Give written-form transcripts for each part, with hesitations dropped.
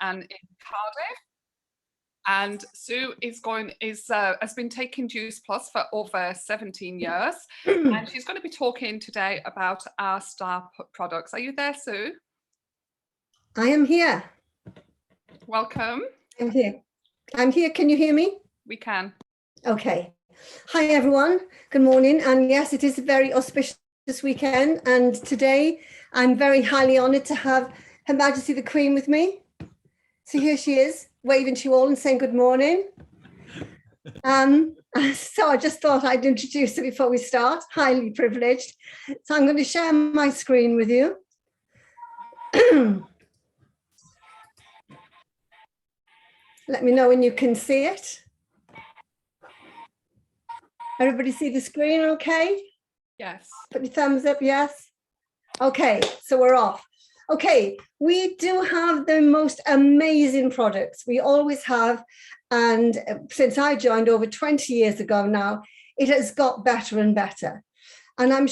and in Cardiff. And Sue has been taking Juice Plus for over 17 years. And she's going to be talking today about our star products. Are you there, Sue? I am here. Welcome. I'm here. I'm here. Can you hear me? We can. Okay. Hi, everyone. Good morning. And yes, it is a very auspicious weekend. And today I'm very highly honored to have Her Majesty the Queen with me. So here she is, waving to you all and saying good morning. So I just thought I'd introduce her before we start. Highly privileged. So I'm going to share my screen with you. Let me know when you can see it. Everybody see the screen okay? Yes. Put your thumbs up, yes? Okay, so we're off. Okay, we do have the most amazing products. We always have. And since I joined over 20 years ago now, it has got better and better. And I'm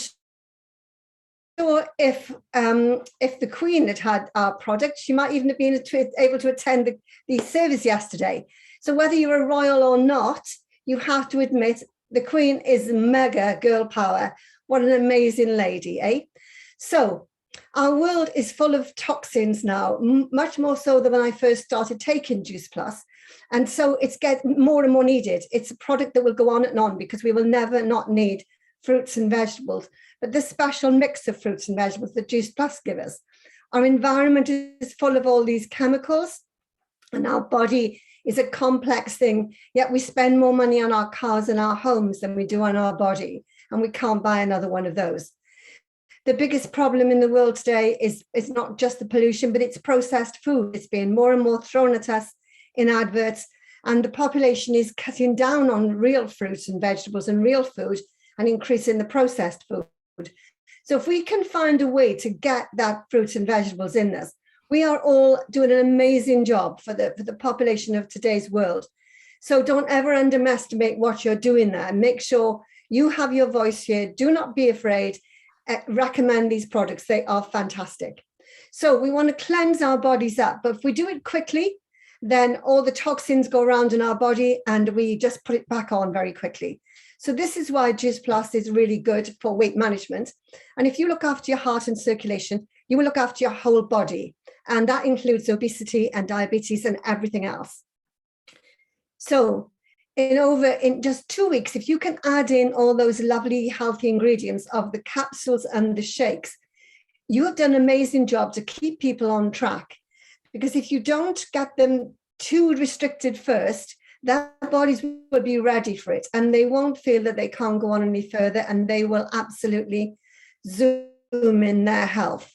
sure if the Queen had had our product, she might even have been able to attend the service yesterday. So whether you're a royal or not, you have to admit the Queen is mega girl power. What an amazing lady, eh? So our world is full of toxins now, much more so than when I first started taking Juice Plus. And so it's getting more and more needed. It's a product that will go on and on because we will never not need fruits and vegetables. But this special mix of fruits and vegetables that Juice Plus give us. Our environment is full of all these chemicals, and our body is a complex thing, yet we spend more money on our cars and our homes than we do on our body, and we can't buy another one of those. The biggest problem in the world today is not just the pollution, but it's processed food. It's being more and more thrown at us in adverts, and the population is cutting down on real fruits and vegetables and real food and increasing the processed food. So if we can find a way to get that fruits and vegetables in this, we are all doing an amazing job for the population of today's world. So don't ever underestimate what you're doing there. Make sure you have your voice here. Do not be afraid. Recommend these products. They are fantastic. So we want to cleanse our bodies up, but if we do it quickly, then all the toxins go around in our body and we just put it back on very quickly. So this is why Juice Plus is really good for weight management. And if you look after your heart and circulation, you will look after your whole body. And that includes obesity and diabetes and everything else. So in just 2 weeks, if you can add in all those lovely healthy ingredients of the capsules and the shakes, you have done an amazing job to keep people on track. Because if you don't get them too restricted first, their bodies will be ready for it and they won't feel that they can't go on any further, and they will absolutely zoom in their health.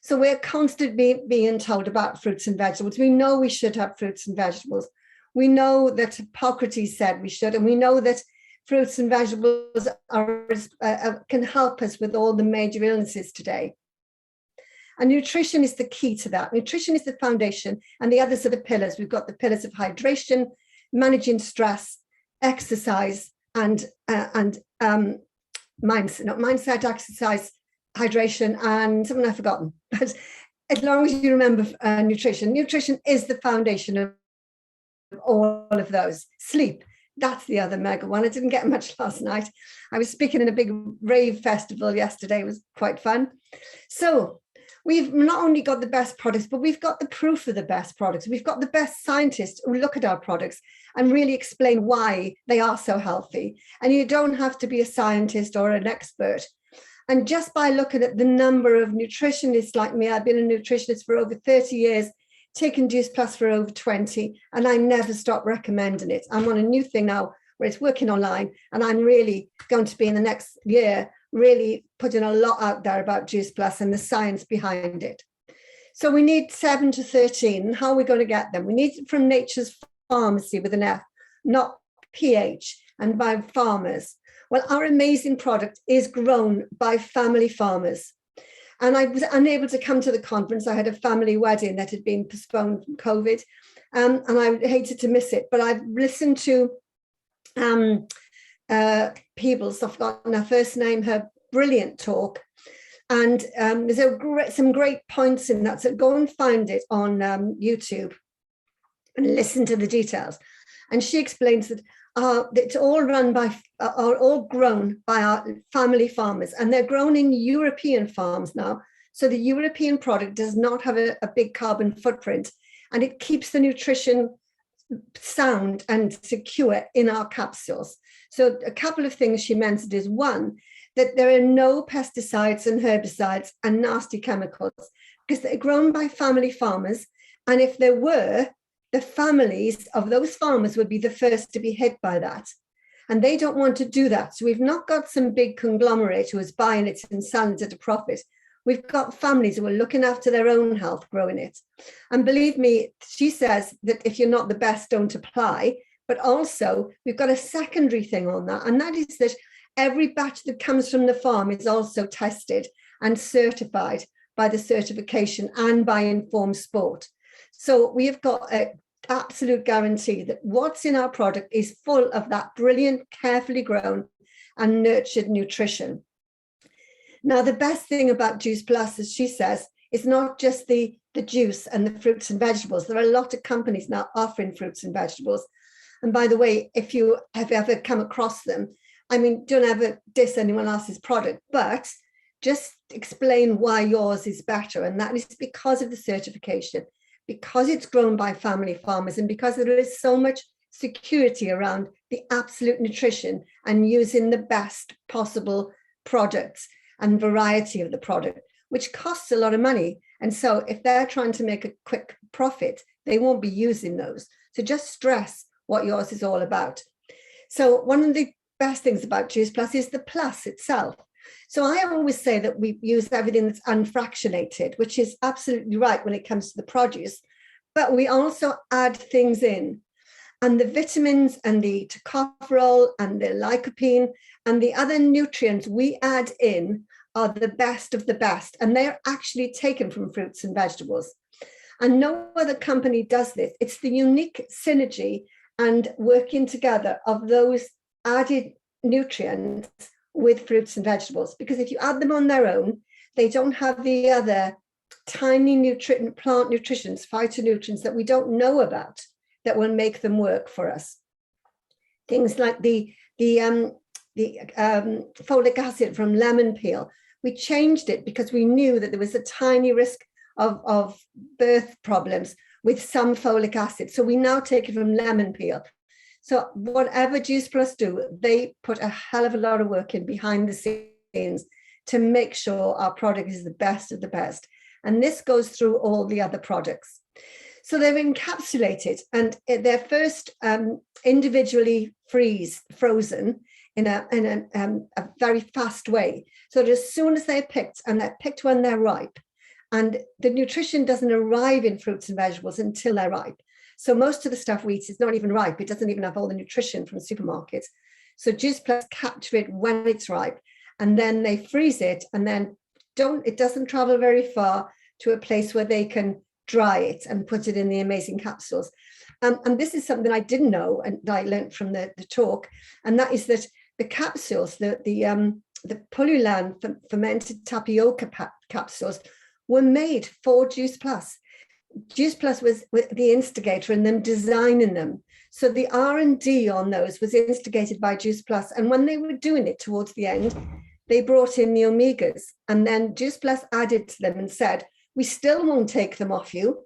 So we're constantly being told about fruits and vegetables. We know we should have fruits and vegetables. We know that Hippocrates said we should, and we know that fruits and vegetables can help us with all the major illnesses today. And nutrition is the key to that. Nutrition is the foundation, and the others are the pillars. We've got the pillars of hydration, managing stress, exercise, and mindset, exercise, hydration, and something I've forgotten. But as long as you remember nutrition is the foundation of all of those. Sleep, that's the other mega one. I didn't get much last night. I was speaking in a big rave festival yesterday. It was quite fun. So we've not only got the best products, but we've got the proof of the best products. We've got the best scientists who look at our products and really explain why they are so healthy. And you don't have to be a scientist or an expert. And just by looking at the number of nutritionists like me, I've been a nutritionist for over 30 years, taken Juice Plus for over 20, and I never stop recommending it. I'm on a new thing now where it's working online, and I'm really going to be in the next year really putting a lot out there about Juice Plus and the science behind it. So we need 7 to 13. How are we going to get them? We need it from Nature's Pharmacy with an F, not PH, and by farmers. Well, our amazing product is grown by family farmers. And I was unable to come to the conference. I had a family wedding that had been postponed from COVID, and I hated to miss it. But I've listened to Peebles, I've forgotten her first name, her brilliant talk. And there's some great points in that. So go and find it on YouTube. and listen to the details. And she explains that it's all run by, are all grown by our family farmers, and they're grown in European farms now. So the European product does not have a big carbon footprint, and it keeps the nutrition sound and secure in our capsules. So a couple of things she mentioned is, one, that there are no pesticides and herbicides and nasty chemicals, because they're grown by family farmers. And if there were, the families of those farmers would be the first to be hit by that. And they don't want to do that. So we've not got some big conglomerate who is buying it and selling it at a profit. We've got families who are looking after their own health, growing it. And believe me, she says that if you're not the best, don't apply. But also, we've got a secondary thing on that. And that is that every batch that comes from the farm is also tested and certified by the certification and by Informed Sport. So we have got an absolute guarantee that what's in our product is full of that brilliant, carefully grown and nurtured nutrition. Now, the best thing about Juice Plus, as she says, is not just the juice and the fruits and vegetables. There are a lot of companies now offering fruits and vegetables. And by the way, if you have ever come across them, I mean, don't ever diss anyone else's product, but just explain why yours is better. And that is because of the certification, because it's grown by family farmers, and because there is so much security around the absolute nutrition and using the best possible products and variety of the product, which costs a lot of money. And so if they're trying to make a quick profit, they won't be using those. So just stress what yours is all about. So one of the best things about Juice Plus is the plus itself. So I always say that we use everything that's unfractionated, which is absolutely right when it comes to the produce, but we also add things in. And the vitamins and the tocopherol and the lycopene and the other nutrients we add in are the best of the best. And they're actually taken from fruits and vegetables. And no other company does this. It's the unique synergy and working together of those added nutrients with fruits and vegetables. Because if you add them on their own, they don't have the other tiny plant nutrients, phytonutrients that we don't know about, that will make them work for us. Things like the folic acid from lemon peel. We changed it because we knew that there was a tiny risk of birth problems with some folic acid. So we now take it from lemon peel. So whatever Juice Plus do, they put a hell of a lot of work in behind the scenes to make sure our product is the best of the best. And this goes through all the other products. So they're encapsulated, and they're first individually frozen in a very fast way. So that as soon as they're picked, and they're picked when they're ripe, and the nutrition doesn't arrive in fruits and vegetables until they're ripe. So most of the stuff we eat is not even ripe. It doesn't even have all the nutrition from supermarkets. So Juice Plus capture it when it's ripe, and then they freeze it, and then it doesn't travel very far to a place where they can dry it and put it in the amazing capsules. And this is something I didn't know, and I learned from the talk, and that is that the capsules, the Pululan fermented tapioca capsules, were made for Juice Plus. Juice Plus was the instigator in them designing them. So the R&D on those was instigated by Juice Plus. And when they were doing it towards the end, they brought in the omegas, and then Juice Plus added to them and said, we still won't take them off you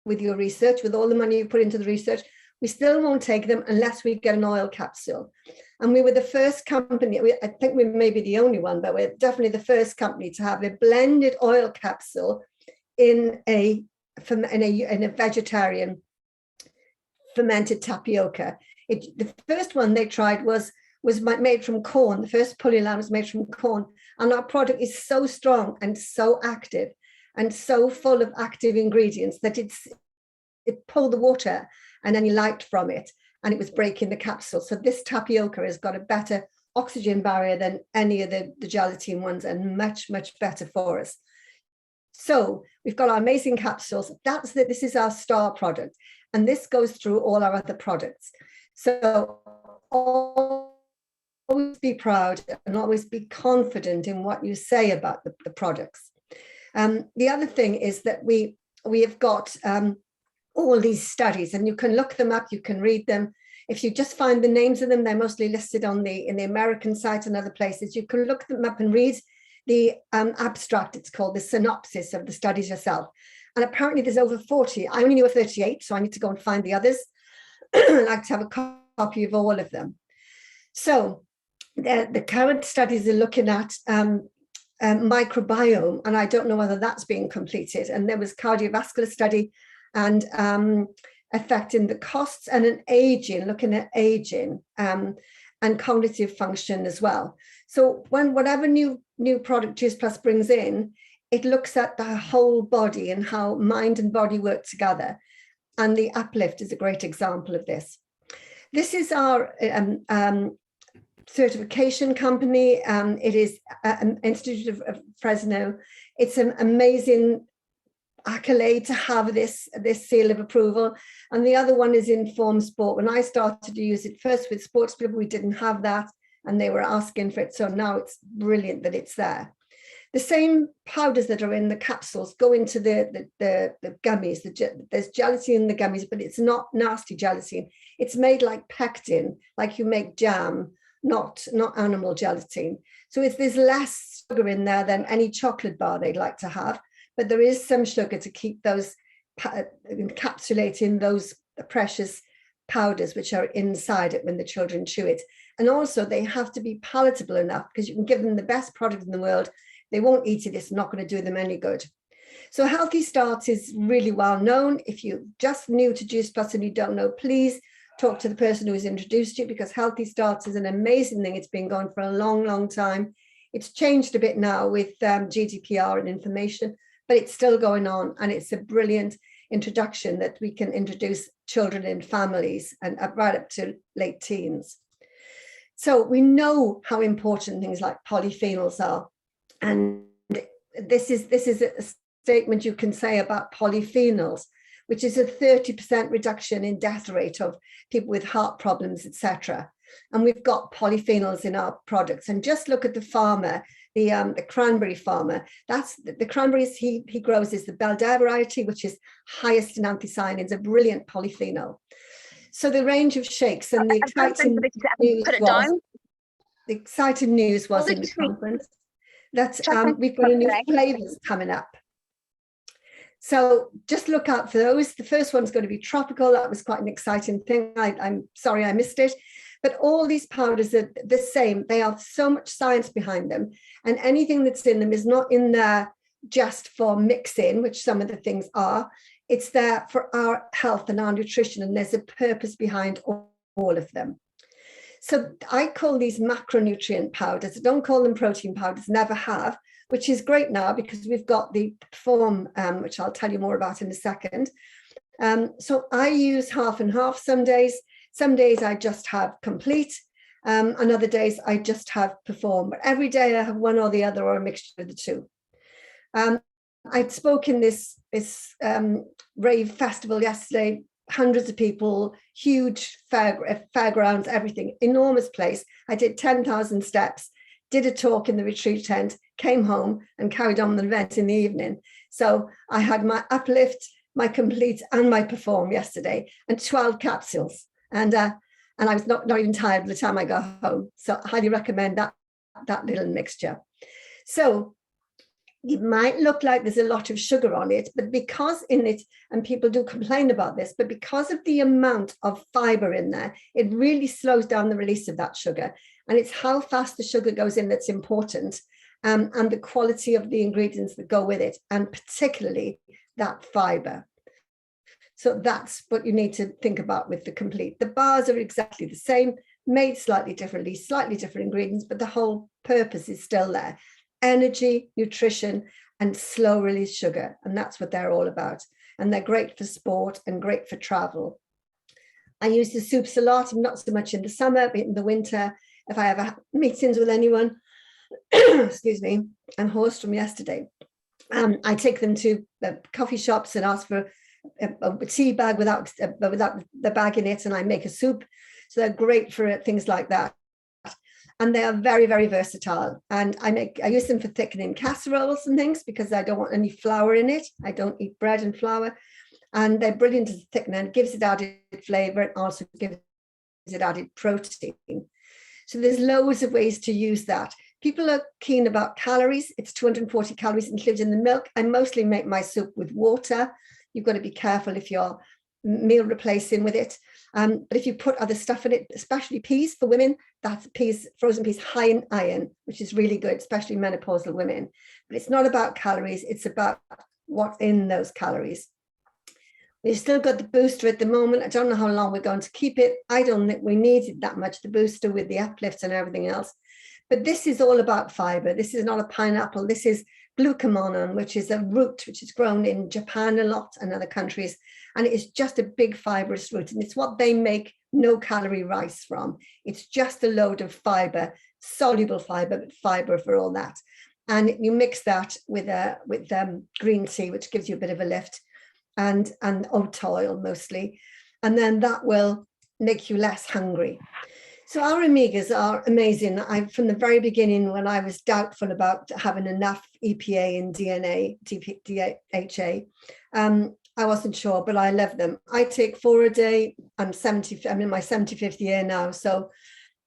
with your research, with all the money you put into the research. We still won't take them unless we get an oil capsule. And we were the first company, I think we may be the only one, but we're definitely the first company to have a blended oil capsule in a vegetarian fermented tapioca. The first one they tried was made from corn. The first Pululan was made from corn. And our product is so strong and so active and so full of active ingredients that it pulled the water and any light from it, and it was breaking the capsule. So this tapioca has got a better oxygen barrier than any of the gelatin ones, and much, much better for us. So we've got our amazing capsules. This is our star product, and this goes through all our other products. So always be proud and always be confident in what you say about the products. The other thing is that we have got all these studies, and you can look them up, you can read them. If you just find the names of them, they're mostly listed on in the American site and other places. You can look them up and read the abstract, it's called, the synopsis of the studies yourself. And apparently there's over 40. I only knew of 38, so I need to go and find the others. I'd like to have a copy of all of them. So the current studies are looking at microbiome, and I don't know whether that's being completed. And there was cardiovascular study and affecting the costs, and an aging, looking at aging and cognitive function as well. So whatever new product Juice Plus brings in, it looks at the whole body and how mind and body work together. And the Uplift is a great example of this. This is our certification company. It is an Institute of Fresno. It's an amazing accolade to have this seal of approval. And the other one is Informed Sport. When I started to use it first with sports people, we didn't have that, and they were asking for it. So now it's brilliant that it's there. The same powders that are in the capsules go into the gummies. There's gelatin in the gummies, but it's not nasty gelatin. It's made like pectin, like you make jam, not animal gelatin. So there's less sugar in there than any chocolate bar they'd like to have, but there is some sugar to keep those encapsulating those precious powders which are inside it when the children chew it. And also they have to be palatable enough, because you can give them the best product in the world, they won't eat it, it's not going to do them any good. So Healthy Start is really well known. If you're just new to Juice Plus and you don't know, please talk to the person who has introduced you, because Healthy Start is an amazing thing. It's been going for a long, long time. It's changed a bit now with GDPR and information, but it's still going on, and it's a brilliant introduction that we can introduce children and families and right up to late teens. So we know how important things like polyphenols are. And this is a statement you can say about polyphenols, which is a 30% reduction in death rate of people with heart problems, etc. And we've got polyphenols in our products. And just look at the farmer, the cranberry farmer. That's the cranberries he grows is the Belder variety, which is highest in anthocyanins, a brilliant polyphenol. So the range of shakes, and the exciting news was in the conference that we've got a new flavors coming up. So just look out for those. The first one's going to be tropical. That was quite an exciting thing. I'm sorry I missed it. But all these powders are the same. They have so much science behind them. And anything that's in them is not in there just for mixing, which some of the things are. It's there for our health and our nutrition. And there's a purpose behind all of them. So I call these macronutrient powders. I don't call them protein powders, never have, which is great now because we've got the Perform, which I'll tell you more about in a second. So I use half and half some days. Some days I just have Complete, and other days I just have Perform. But every day I have one or the other, or a mixture of the two. I spoke in this rave festival yesterday. Hundreds of people, huge fairgrounds, everything, enormous place. I did 10,000 steps, did a talk in the retreat tent, came home and carried on the event in the evening. So I had my Uplift, my Complete and my Perform yesterday, and 12 capsules. And I was not even tired by the time I got home. So I highly recommend that little mixture. So it might look like there's a lot of sugar on it, but because in it, and people do complain about this, but because of the amount of fiber in there, it really slows down the release of that sugar. And it's how fast the sugar goes in that's important, and the quality of the ingredients that go with it, and particularly that fiber. So that's what you need to think about with the Complete. The bars are exactly the same, made slightly differently, slightly different ingredients, but the whole purpose is still there. Energy, nutrition, and slow release sugar. And that's what they're all about. And they're great for sport and great for travel. I use the soups a lot, not so much in the summer, but in the winter, if I ever have meetings with anyone, excuse me, I'm hoarse from yesterday. I take them to the coffee shops and ask for a tea bag without the bag in it, and I make a soup. So they're great for things like that. And they are very, very versatile. And I use them for thickening casseroles and things because I don't want any flour in it. I don't eat bread and flour. And they're brilliant as a thickener, and gives it added flavor, and also gives it added protein. So there's loads of ways to use that. People are keen about calories. It's 240 calories included in the milk. I mostly make my soup with water. You've got to be careful if you're meal replacing with it. But if you put other stuff in it, especially peas for women, that's peas, frozen peas, high in iron, which is really good, especially menopausal women. But it's not about calories. It's about what's in those calories. We've still got the booster at the moment. I don't know how long we're going to keep it. I don't think we need it that much, the booster with the uplifts and everything else. But this is all about fiber. This is not a pineapple. This is glucomonon, which is a root which is grown in Japan a lot and other countries. And it is just a big fibrous root. And it's what they make no-calorie rice from. It's just a load of fiber, soluble fiber, but fiber for all that. And you mix that with green tea, which gives you a bit of a lift, and oat oil mostly. And then that will make you less hungry. So our omegas are amazing. From the very beginning, when I was doubtful about having enough EPA and DHA, I wasn't sure, but I love them. I take 4 a day. I'm in my 75th year now, so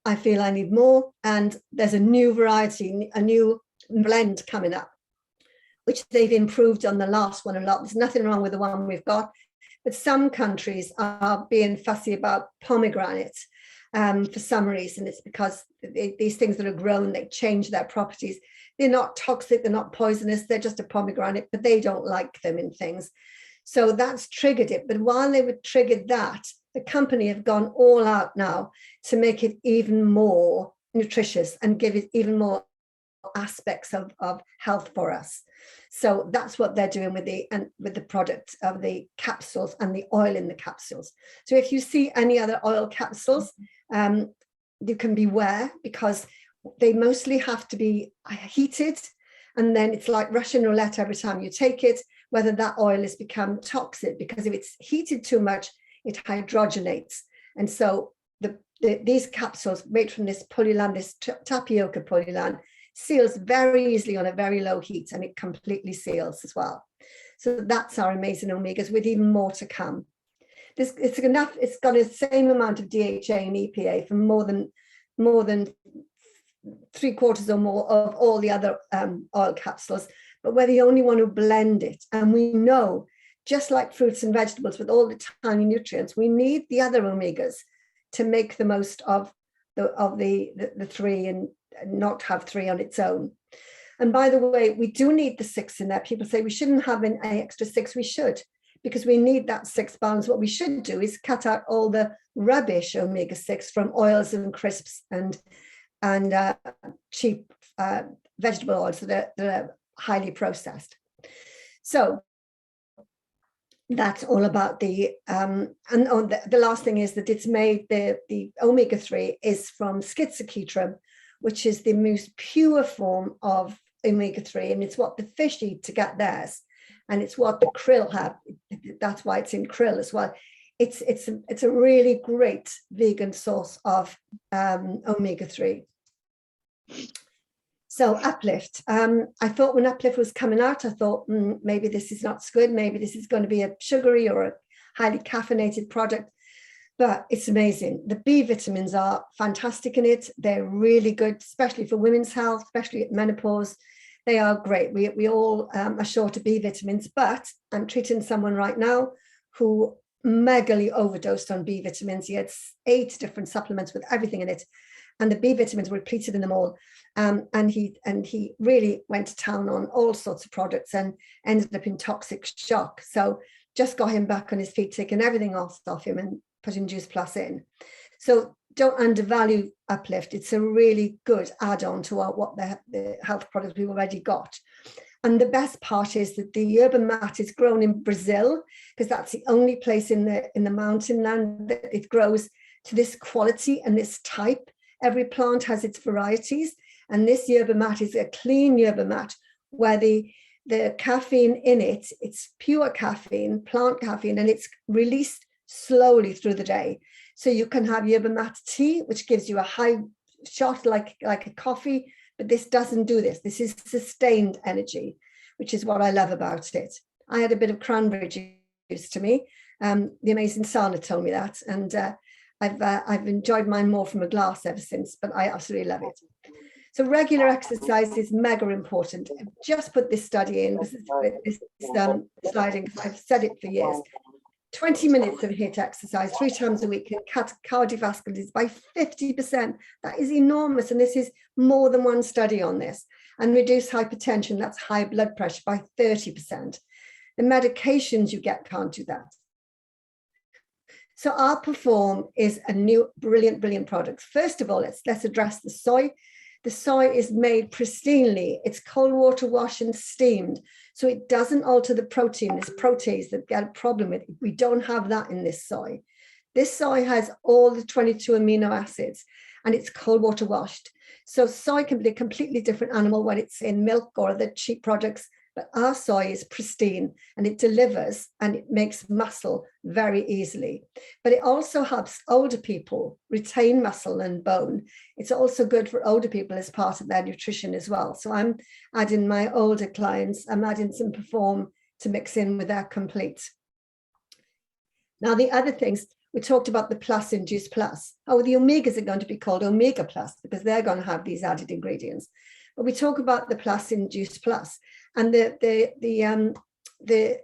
I feel I need more. And there's a new variety, a new blend coming up, which they've improved on the last one a lot. There's nothing wrong with the one we've got, but some countries are being fussy about pomegranate. For some reason. It's because these things that are grown, they change their properties. They're not toxic, they're not poisonous, they're just a pomegranate, but they don't like them in things. So that's triggered it. But while they would trigger that, the company have gone all out now to make it even more nutritious and give it even more aspects of health for us. So that's what they're doing with the product of the capsules and the oil in the capsules. So if you see any other oil capsules, you can beware, because they mostly have to be heated, and then it's like Russian roulette every time you take it, whether that oil has become toxic, because if it's heated too much, it hydrogenates. And so these capsules made from this polylan, this tapioca polylan, seals very easily on a very low heat, and it completely seals as well. So that's our amazing omegas, with even more to come. It's enough. It's got the same amount of DHA and EPA for more than 3/4 or more of all the other oil capsules, but we're the only one who blend it. And we know, just like fruits and vegetables with all the tiny nutrients, we need the other omegas to make the most of the three, and not have 3 on its own. And by the way, we do need the 6 in there. People say we shouldn't have an extra 6. We should, because we need that 6 balance. What we should do is cut out all the rubbish omega-6 from oils and crisps and cheap vegetable oils that are highly processed. So that's all about the last thing is that it's made, the omega-3 is from schizoquinone, which is the most pure form of omega-3, and it's what the fish eat to get theirs, and it's what the krill have. That's why it's in krill as well. It's a really great vegan source of omega-3. So Uplift. I thought when Uplift was coming out, I thought maybe this is not so good. Maybe this is going to be a sugary or a highly caffeinated product. But it's amazing. The B vitamins are fantastic in it. They're really good, especially for women's health, especially at menopause. They are great. We all are short of B vitamins, but I'm treating someone right now who megally overdosed on B vitamins. He had 8 different supplements with everything in it, and the B vitamins were depleted in them all. And he really went to town on all sorts of products and ended up in toxic shock. So just got him back on his feet, taking everything off him and putting Juice Plus in. So don't undervalue Uplift. It's a really good add-on to what the health products we've already got. And the best part is that the yerba mate is grown in Brazil, because that's the only place in the mountain land that it grows to this quality and this type. Every plant has its varieties, and this yerba mate is a clean yerba mate where the caffeine in it, it's pure caffeine, plant caffeine, and it's released slowly through the day. So you can have yerba mate tea, which gives you a high shot like a coffee, but this doesn't do this. This is sustained energy, which is what I love about it. I had a bit of cranberry to me. The amazing Sara told me that, and I've enjoyed mine more from a glass ever since, but I absolutely love it. So regular exercise is mega important. I've just put this study in, this sliding, because I've said it for years. 20 minutes of HIIT exercise 3 times a week can cut cardiovascular disease by 50%. That is enormous. And this is more than one study on this. And reduce hypertension, that's high blood pressure, by 30%. The medications you get can't do that. So our Perform is a new, brilliant product. First of all, let's address the soy. The soy is made pristinely. It's cold water washed and steamed. So it doesn't alter the protein. There's proteins that get a problem with it. We don't have that in this soy. This soy has all the 22 amino acids and it's cold water washed. So soy can be a completely different animal when it's in milk or other cheap products, but our soy is pristine and it delivers and it makes muscle very easily. But it also helps older people retain muscle and bone. It's also good for older people as part of their nutrition as well. So I'm adding my older clients, I'm adding some Perform to mix in with their complete. Now, the other things, we talked about the plus in Juice Plus. Oh, the omegas are going to be called Omega Plus because they're going to have these added ingredients. But we talk about the plus in Juice Plus, and the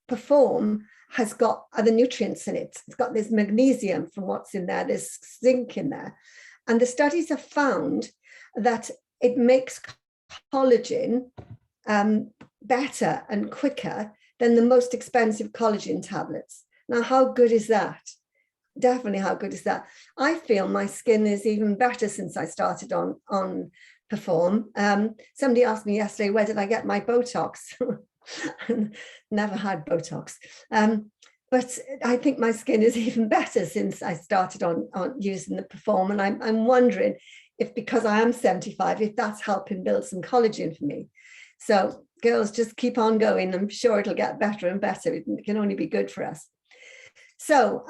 Perform has got other nutrients in it. It's got this magnesium from what's in there, there's zinc in there. And the studies have found that it makes collagen better and quicker than the most expensive collagen tablets. Now, how good is that? Definitely, how good is that? I feel my skin is even better since I started on Perform. Somebody asked me yesterday, where did I get my Botox? Never had Botox. But I think my skin is even better since I started on using the Perform. And I'm wondering if, because I am 75, if that's helping build some collagen for me. So girls, just keep on going. I'm sure it'll get better and better. It can only be good for us. So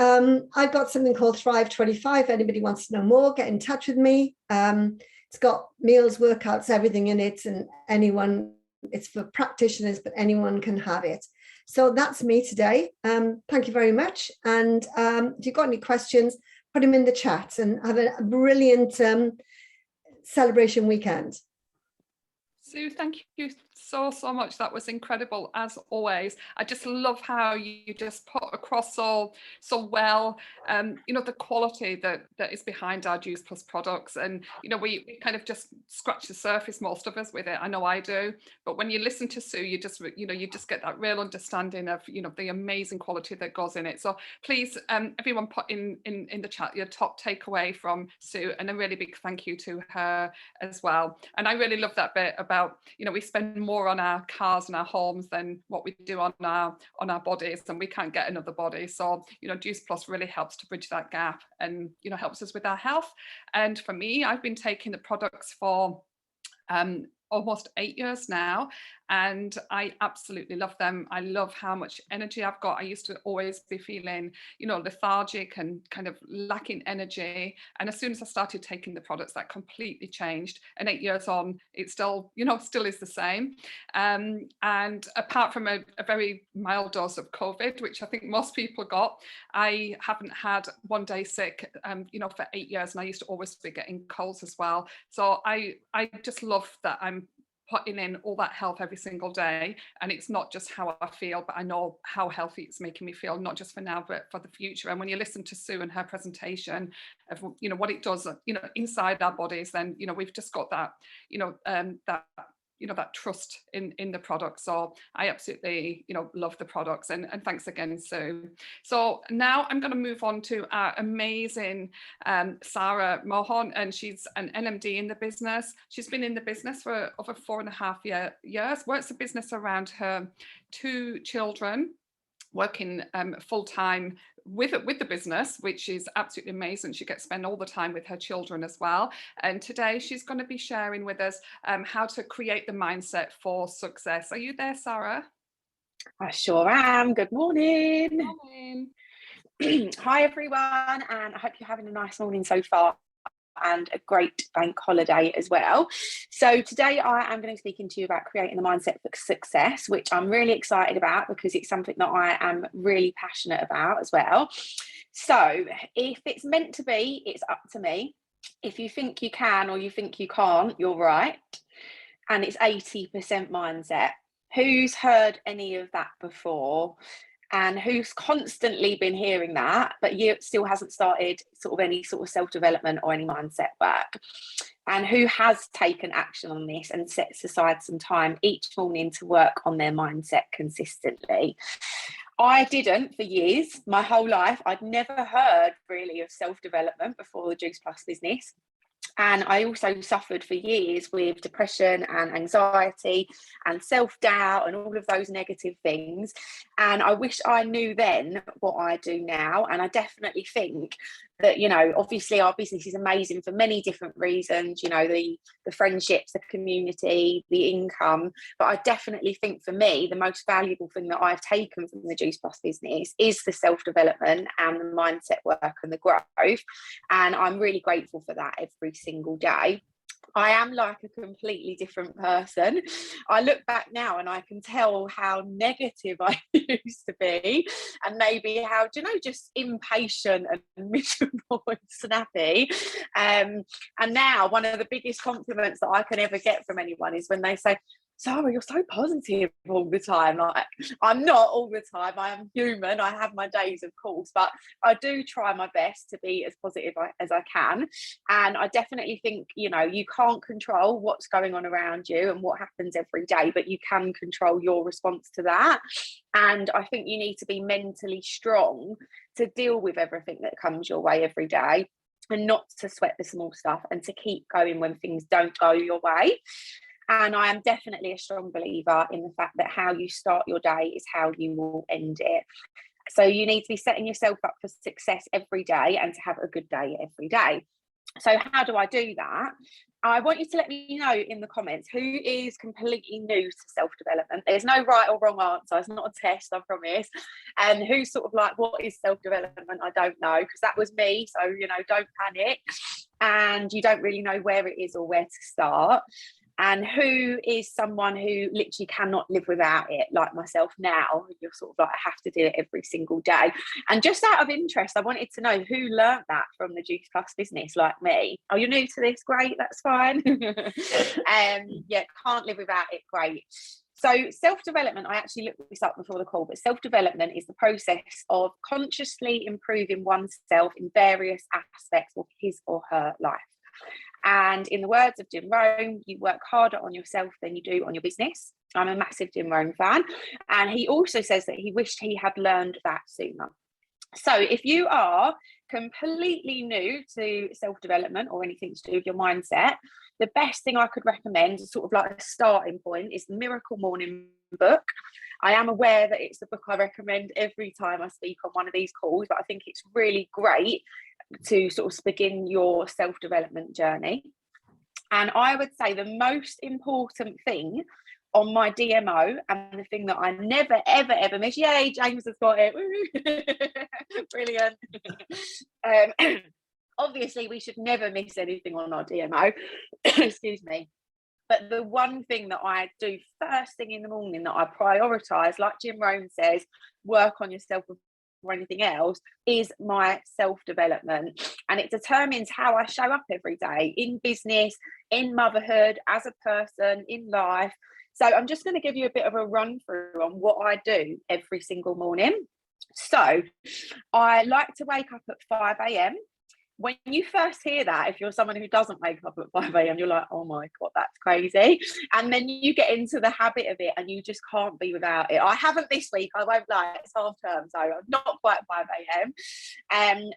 I've got something called Thrive 25. If anybody wants to know more, get in touch with me. It's got meals, workouts, everything in it, and anyone, it's for practitioners, but anyone can have it. So that's me today. Thank you very much. And if you've got any questions, put them in the chat, and have a brilliant celebration weekend. Sue, thank you so much. That was incredible, as always. I just love how you just put across so well, you know, the quality that is behind our Juice Plus products. And, you know, we kind of just scratch the surface, most of us, with it. I know I do. But when you listen to Sue, you just get that real understanding of, you know, the amazing quality that goes in it. So please, everyone, put in the chat your top takeaway from Sue, and a really big thank you to her as well. And I really love that bit about, you know, we spend more on our cars and our homes than what we do on our bodies, and we can't get another body. So, you know, Juice Plus really helps to bridge that gap, and, you know, helps us with our health. And for me, I've been taking the products for almost 8 years now, and I absolutely love them. I love how much energy I've got. I used to always be feeling, you know, lethargic and kind of lacking energy. And as soon as I started taking the products, that completely changed. And 8 years on, it still, you know, still is the same. And apart from a very mild dose of COVID, which I think most people got, I haven't had one day sick, you know, for 8 years. And I used to always be getting colds as well. So I just love that I'm putting in all that health every single day, and it's not just how I feel, but I know how healthy it's making me feel, not just for now but for the future. And when you listen to Sue and her presentation of, you know, what it does, you know, inside our bodies, then, you know, we've just got that, you know, that trust in the product. So I absolutely, you know, love the products, and thanks again, Sue. So now I'm going to move on to our amazing Sara Mohan, and she's an NMD in the business. She's been in the business for over 4.5 years, works the business around her 2 children, working full-time with the business, which is absolutely amazing. She gets to spend all the time with her children as well. And today she's going to be sharing with us how to create the mindset for success. Are you there, Sara? I sure am. Good morning. Good morning. Hi everyone, and I hope you're having a nice morning so far. and a great bank holiday as well. So today I am going to be speaking to you about creating the mindset for success, which I'm really excited about because it's something that I am really passionate about as well. So if it's meant to be, it's up to me. If you think you can or you think you can't, you're right. And it's 80% mindset. Who's heard any of that before? And who's constantly been hearing that, but still hasn't started sort of any sort of self-development or any mindset work? And who has taken action on this and sets aside some time each morning to work on their mindset consistently? I didn't for years, my whole life. I'd never heard really of self-development before the Juice Plus business. And I also suffered for years with depression and anxiety and self-doubt and all of those negative things. And I wish I knew then what I do now. And I definitely think that, you know, obviously our business is amazing for many different reasons, you know, the friendships, the community, the income. But I definitely think for me, the most valuable thing that I've taken from the Juice Plus business is the self-development and the mindset work and the growth. And I'm really grateful for that every single day. I am like a completely different person. I look back now and I can tell how negative I used to be, and maybe how, you know, just impatient and miserable and snappy. And now one of the biggest compliments that I can ever get from anyone is when they say, Sara, you're so positive all the time. Like, I'm not all the time. I am human. I have my days, of course, but I do try my best to be as positive as I can. And I definitely think, you know, you can't control what's going on around you and what happens every day, but you can control your response to that. And I think you need to be mentally strong to deal with everything that comes your way every day, and not to sweat the small stuff and to keep going when things don't go your way. And I am definitely a strong believer in the fact that how you start your day is how you will end it. So you need to be setting yourself up for success every day and to have a good day every day. So how do I do that? I want you to let me know in the comments who is completely new to self-development. There's no right or wrong answer. It's not a test, I promise. And who's sort of like, what is self-development? I don't know, because that was me. So, you know, don't panic. And you don't really know where it is or where to start. And who is someone who literally cannot live without it, like myself now. You're sort of like, I have to do it every single day. And just out of interest, I wanted to know who learnt that from the Juice Plus business, like me. Oh, you're new to this? Great, that's fine. Yeah, can't live without it, great. So self-development, I actually looked this up before the call, but self-development is the process of consciously improving oneself in various aspects of his or her life. And in the words of Jim Rohn, you work harder on yourself than you do on your business. I'm a massive Jim Rohn fan. And he also says that he wished he had learned that sooner. So if you are completely new to self-development or anything to do with your mindset, the best thing I could recommend, sort of like a starting point, is the Miracle Morning book. I am aware that it's the book I recommend every time I speak on one of these calls, but I think it's really great to sort of begin your self-development journey. And I would say the most important thing on my DMO, and the thing that I never ever miss, yay, James has got it. Brilliant. Obviously we should never miss anything on our DMO. Excuse me. But the one thing that I do first thing in the morning that I prioritize, like Jim Rohn says, work on yourself or anything else, is my self-development. And it determines how I show up every day in business, in motherhood, as a person, in life. So I'm just going to give you a bit of a run through on what I do every single morning. So I like to wake up at 5 a.m. When you first hear that, if you're someone who doesn't wake up at 5 a.m, you're like, oh my God, that's crazy. And then you get into the habit of it and you just can't be without it. I haven't this week, I won't lie, it's half term, so I'm not quite 5 a.m.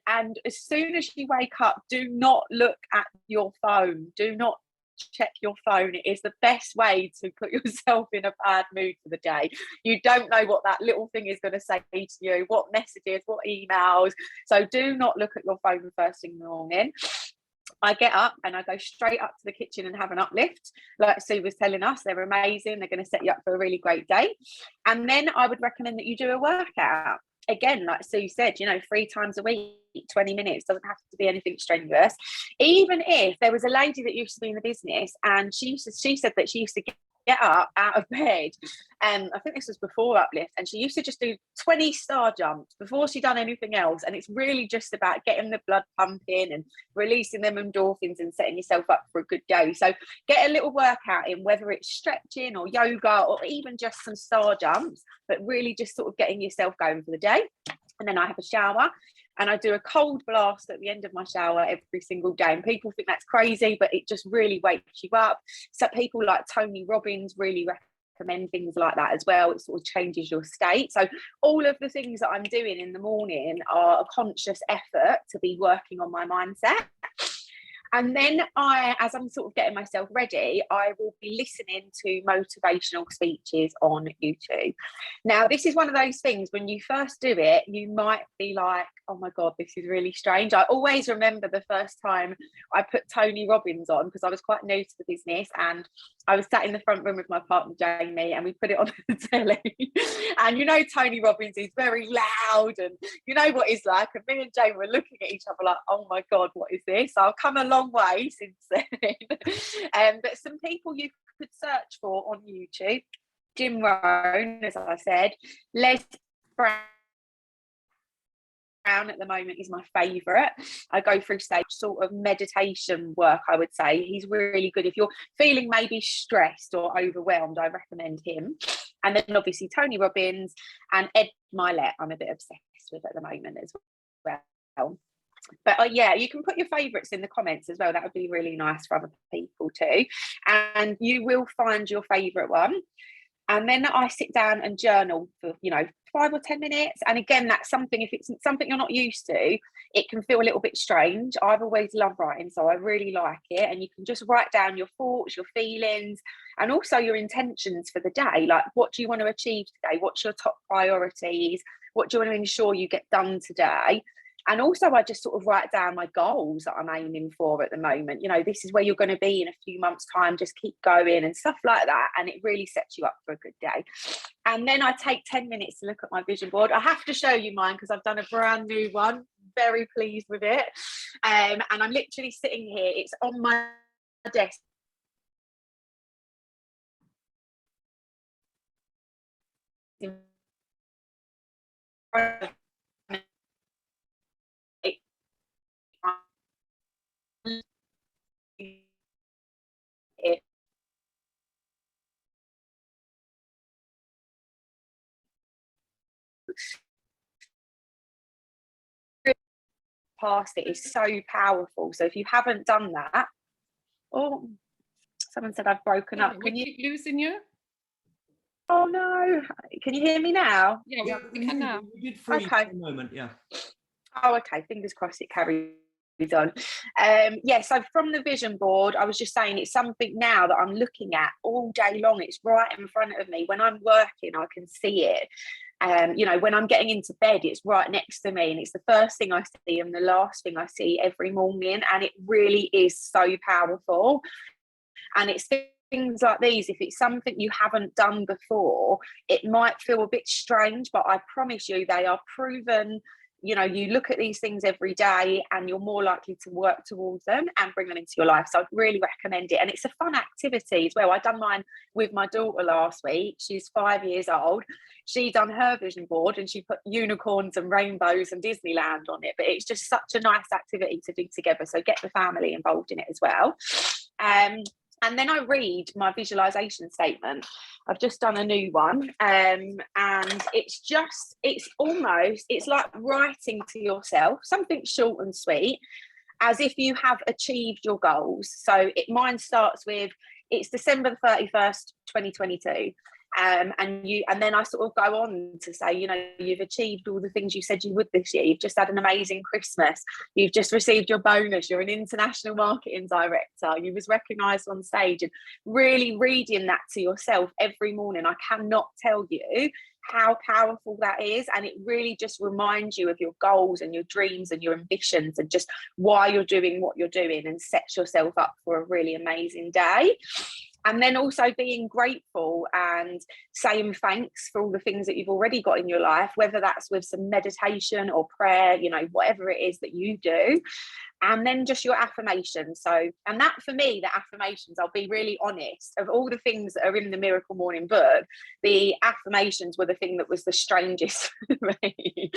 And as soon as you wake up, do not look at your phone. Do not check your phone. It is the best way to put yourself in a bad mood for the day. You don't know what that little thing is going to say to you, what messages, what emails. So do not look at your phone first thing in the morning. I get up and I go straight up to the kitchen and have an uplift. Like Sue was telling us, they're amazing. They're going to set you up for a really great day. And then I would recommend that you do a workout. again, like Sue said, you know, 3 times a week, 20 minutes, doesn't have to be anything strenuous. Even if there was a lady that used to be in the business, and she said that she used to get up out of bed, and I think this was before Uplift, and she used to just do 20 star jumps before she'd done anything else. And it's really just about getting the blood pumping and releasing them endorphins and setting yourself up for a good day. So get a little workout in, whether it's stretching or yoga or even just some star jumps, but really just sort of getting yourself going for the day. And then I have a shower, and I do a cold blast at the end of my shower every single day. And people think that's crazy, but it just really wakes you up. So people like Tony Robbins really recommend things like that as well. It sort of changes your state. So all of the things that I'm doing in the morning are a conscious effort to be working on my mindset. And then as I'm sort of getting myself ready, I will be listening to motivational speeches on YouTube. Now, this is one of those things, when you first do it, you might be like, oh my God, this is really strange. I always remember the first time I put Tony Robbins on, because I was quite new to the business, and I was sat in the front room with my partner Jamie, and we put it on the telly. And you know, Tony Robbins is very loud, and you know what he's like. And me and Jamie were looking at each other like, oh my God, what is this? So I've come a long way since then. But some people you could search for on YouTube: Jim Rohn, as I said, Les Brown at the moment is my favourite. I go through stage sort of meditation work, I would say. He's really good. If you're feeling maybe stressed or overwhelmed, I recommend him. And then obviously Tony Robbins and Ed Milet, I'm a bit obsessed with at the moment as well. But yeah, you can put your favourites in the comments as well. That would be really nice for other people too. And you will find your favourite one. And then I sit down and journal for, 5 or 10 minutes. And again, that's something, if it's something you're not used to, it can feel a little bit strange. I've always loved writing, so I really like it. And you can just write down your thoughts, your feelings, and also your intentions for the day. Like, what do you want to achieve today? What's your top priorities? What do you want to ensure you get done today? And also, I just sort of write down my goals that I'm aiming for at the moment. This is where you're going to be in a few months' time. Just keep going and stuff like that. And it really sets you up for a good day. And then I take 10 minutes to look at my vision board. I have to show you mine because I've done a brand new one. Very pleased with it. And I'm literally sitting here. It's on my desk. Past it is so powerful. So if you haven't done that, someone said I've broken up. Can you keep losing you? Oh no, can you hear me now? Yeah, we can now. We did freeze for a moment, yeah. Oh, okay, fingers crossed it carries on. So from the vision board, I was just saying, it's something now that I'm looking at all day long. It's right in front of me. When I'm working, I can see it. When I'm getting into bed, it's right next to me, and it's the first thing I see and the last thing I see every morning. And it really is so powerful. And it's things like these, if it's something you haven't done before, it might feel a bit strange, but I promise you they are proven. You look at these things every day and you're more likely to work towards them and bring them into your life. So I'd really recommend it. And it's a fun activity as well. I done mine with my daughter last week. She's 5 years old. She done her vision board and she put unicorns and rainbows and Disneyland on it. But it's just such a nice activity to do together. So get the family involved in it as well. And then I read my visualization statement. I've just done a new one. And it's like writing to yourself, something short and sweet, as if you have achieved your goals. So mine starts with, it's December the 31st, 2022. And then I sort of go on to say, you've achieved all the things you said you would this year. You've just had an amazing Christmas. You've just received your bonus. You're an international marketing director. You was recognised on stage. And really reading that to yourself every morning, I cannot tell you how powerful that is. And it really just reminds you of your goals and your dreams and your ambitions and just why you're doing what you're doing, and sets yourself up for a really amazing day. And then also being grateful and saying thanks for all the things that you've already got in your life, whether that's with some meditation or prayer, you know, whatever it is that you do. And then just your affirmations. So, and that for me, the affirmations, I'll be really honest, of all the things that are in the Miracle Morning book, the affirmations were the thing that was the strangest for me.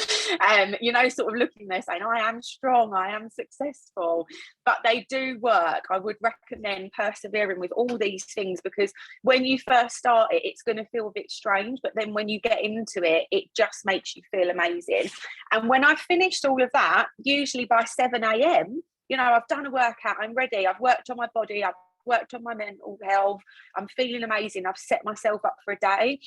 You know, sort of looking there saying, I am strong, I am successful, but they do work. I would recommend persevering with all these things, because when you first start it, it's going to feel a bit strange, but then when you get into it, it just makes you feel amazing. And when I finished all of that, usually by 7 a.m, you know, I've done a workout, I'm ready, I've worked on my body, I've worked on my mental health, I'm feeling amazing, I've set myself up for a day,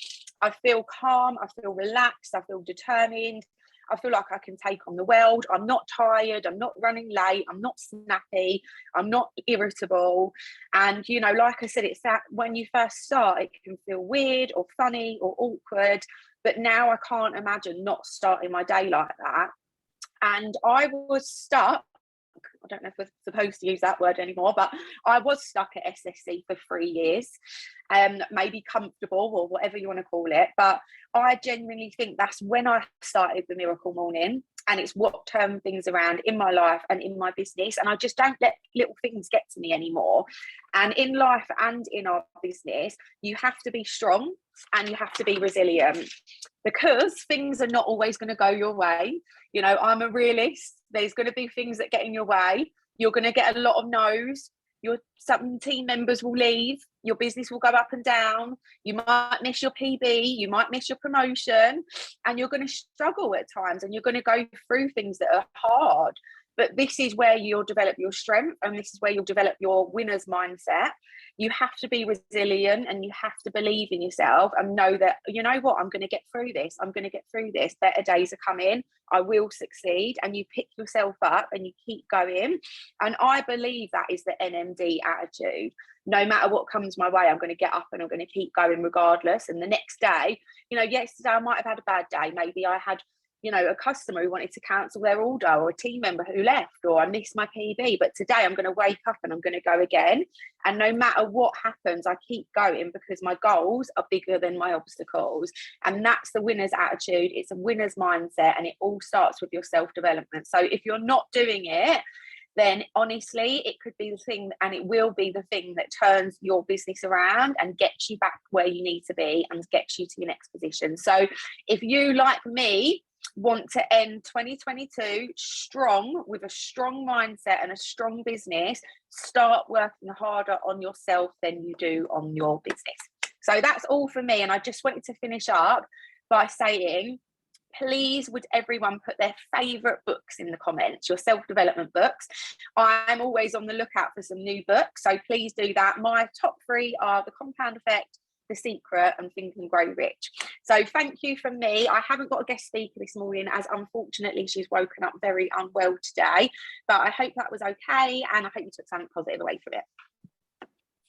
I feel calm, I feel relaxed, I feel determined, I feel like I can take on the world, I'm not tired, I'm not running late, I'm not snappy, I'm not irritable. And, you know, like I said, it's that when you first start, it can feel weird or funny or awkward, but now I can't imagine not starting my day like that. And I was stuck, I don't know if we're supposed to use that word anymore, but I was stuck at SSC for 3 years, maybe comfortable or whatever you want to call it. But I genuinely think that's when I started the Miracle Morning, and it's what turned things around in my life and in my business. And I just don't let little things get to me anymore. And in life and in our business, you have to be strong and you have to be resilient, because things are not always going to go your way. You know, I'm a realist. There's going to be things that get in your way. You're going to get a lot of no's. Some team members will leave. Your business will go up and down. You might miss your PB. You might miss your promotion, and you're going to struggle at times, and you're going to go through things that are hard. But this is where you'll develop your strength, and this is where you'll develop your winner's mindset. You have to be resilient, and you have to believe in yourself and know that, you know what, I'm going to get through this. I'm going to get through this. Better days are coming. I will succeed. And you pick yourself up and you keep going. And I believe that is the NMD attitude. No matter what comes my way, I'm going to get up and I'm going to keep going regardless. And the next day, you know, yesterday I might have had a bad day. Maybe I had, you know, a customer who wanted to cancel their order, or a team member who left, or I missed my PB. But today I'm going to wake up and I'm going to go again. And no matter what happens, I keep going, because my goals are bigger than my obstacles. And that's the winner's attitude. It's a winner's mindset, and it all starts with your self-development. So if you're not doing it, then honestly, it could be the thing, and it will be the thing that turns your business around and gets you back where you need to be and gets you to your next position. So if you, like me, want to end 2022 strong, with a strong mindset and a strong business, start working harder on yourself than you do on your business. So that's all for me. And I just wanted to finish up by saying, please, would everyone put their favourite books in the comments, your self-development books. I'm always on the lookout for some new books, so please do that. My top 3 are The Compound Effect, The Secret, and Think and Grow Rich. So thank you from me. I haven't got a guest speaker this morning, as unfortunately she's woken up very unwell today, but I hope that was okay, and I hope you took something positive away from it.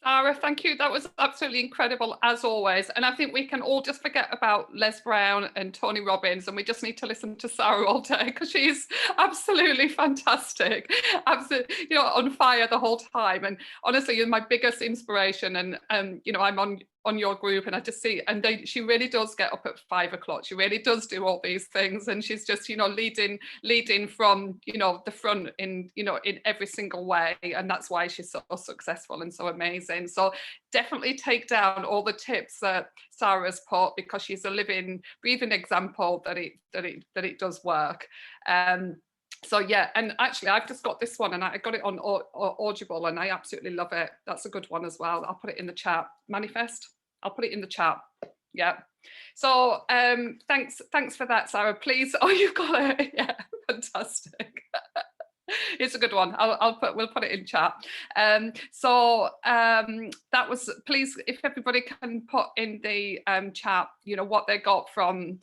Sara, thank you. That was absolutely incredible, as always. And I think we can all just forget about Les Brown and Tony Robbins, and we just need to listen to Sara all day, because she's absolutely fantastic, absolutely, you know, on fire the whole time. And honestly, you're my biggest inspiration. And you know, I'm on your group, and I just see, and she really does get up at 5 o'clock. She really does do all these things, and she's just, you know, leading from, you know, the front in, you know, in every single way. And that's why she's so successful and so amazing. So definitely take down all the tips that Sara's put, because she's a living, breathing example that it does work. So yeah, and actually I've just got this one, and I got it on Audible, and I absolutely love it. That's a good one as well. I'll put it in the chat. Manifest. I'll put it in the chat. Yeah. So thanks for that, Sara. Please. Oh, you've got it. Yeah, fantastic. It's a good one. We'll put it in chat. So that was, please, if everybody can put in the chat, you know, what they got from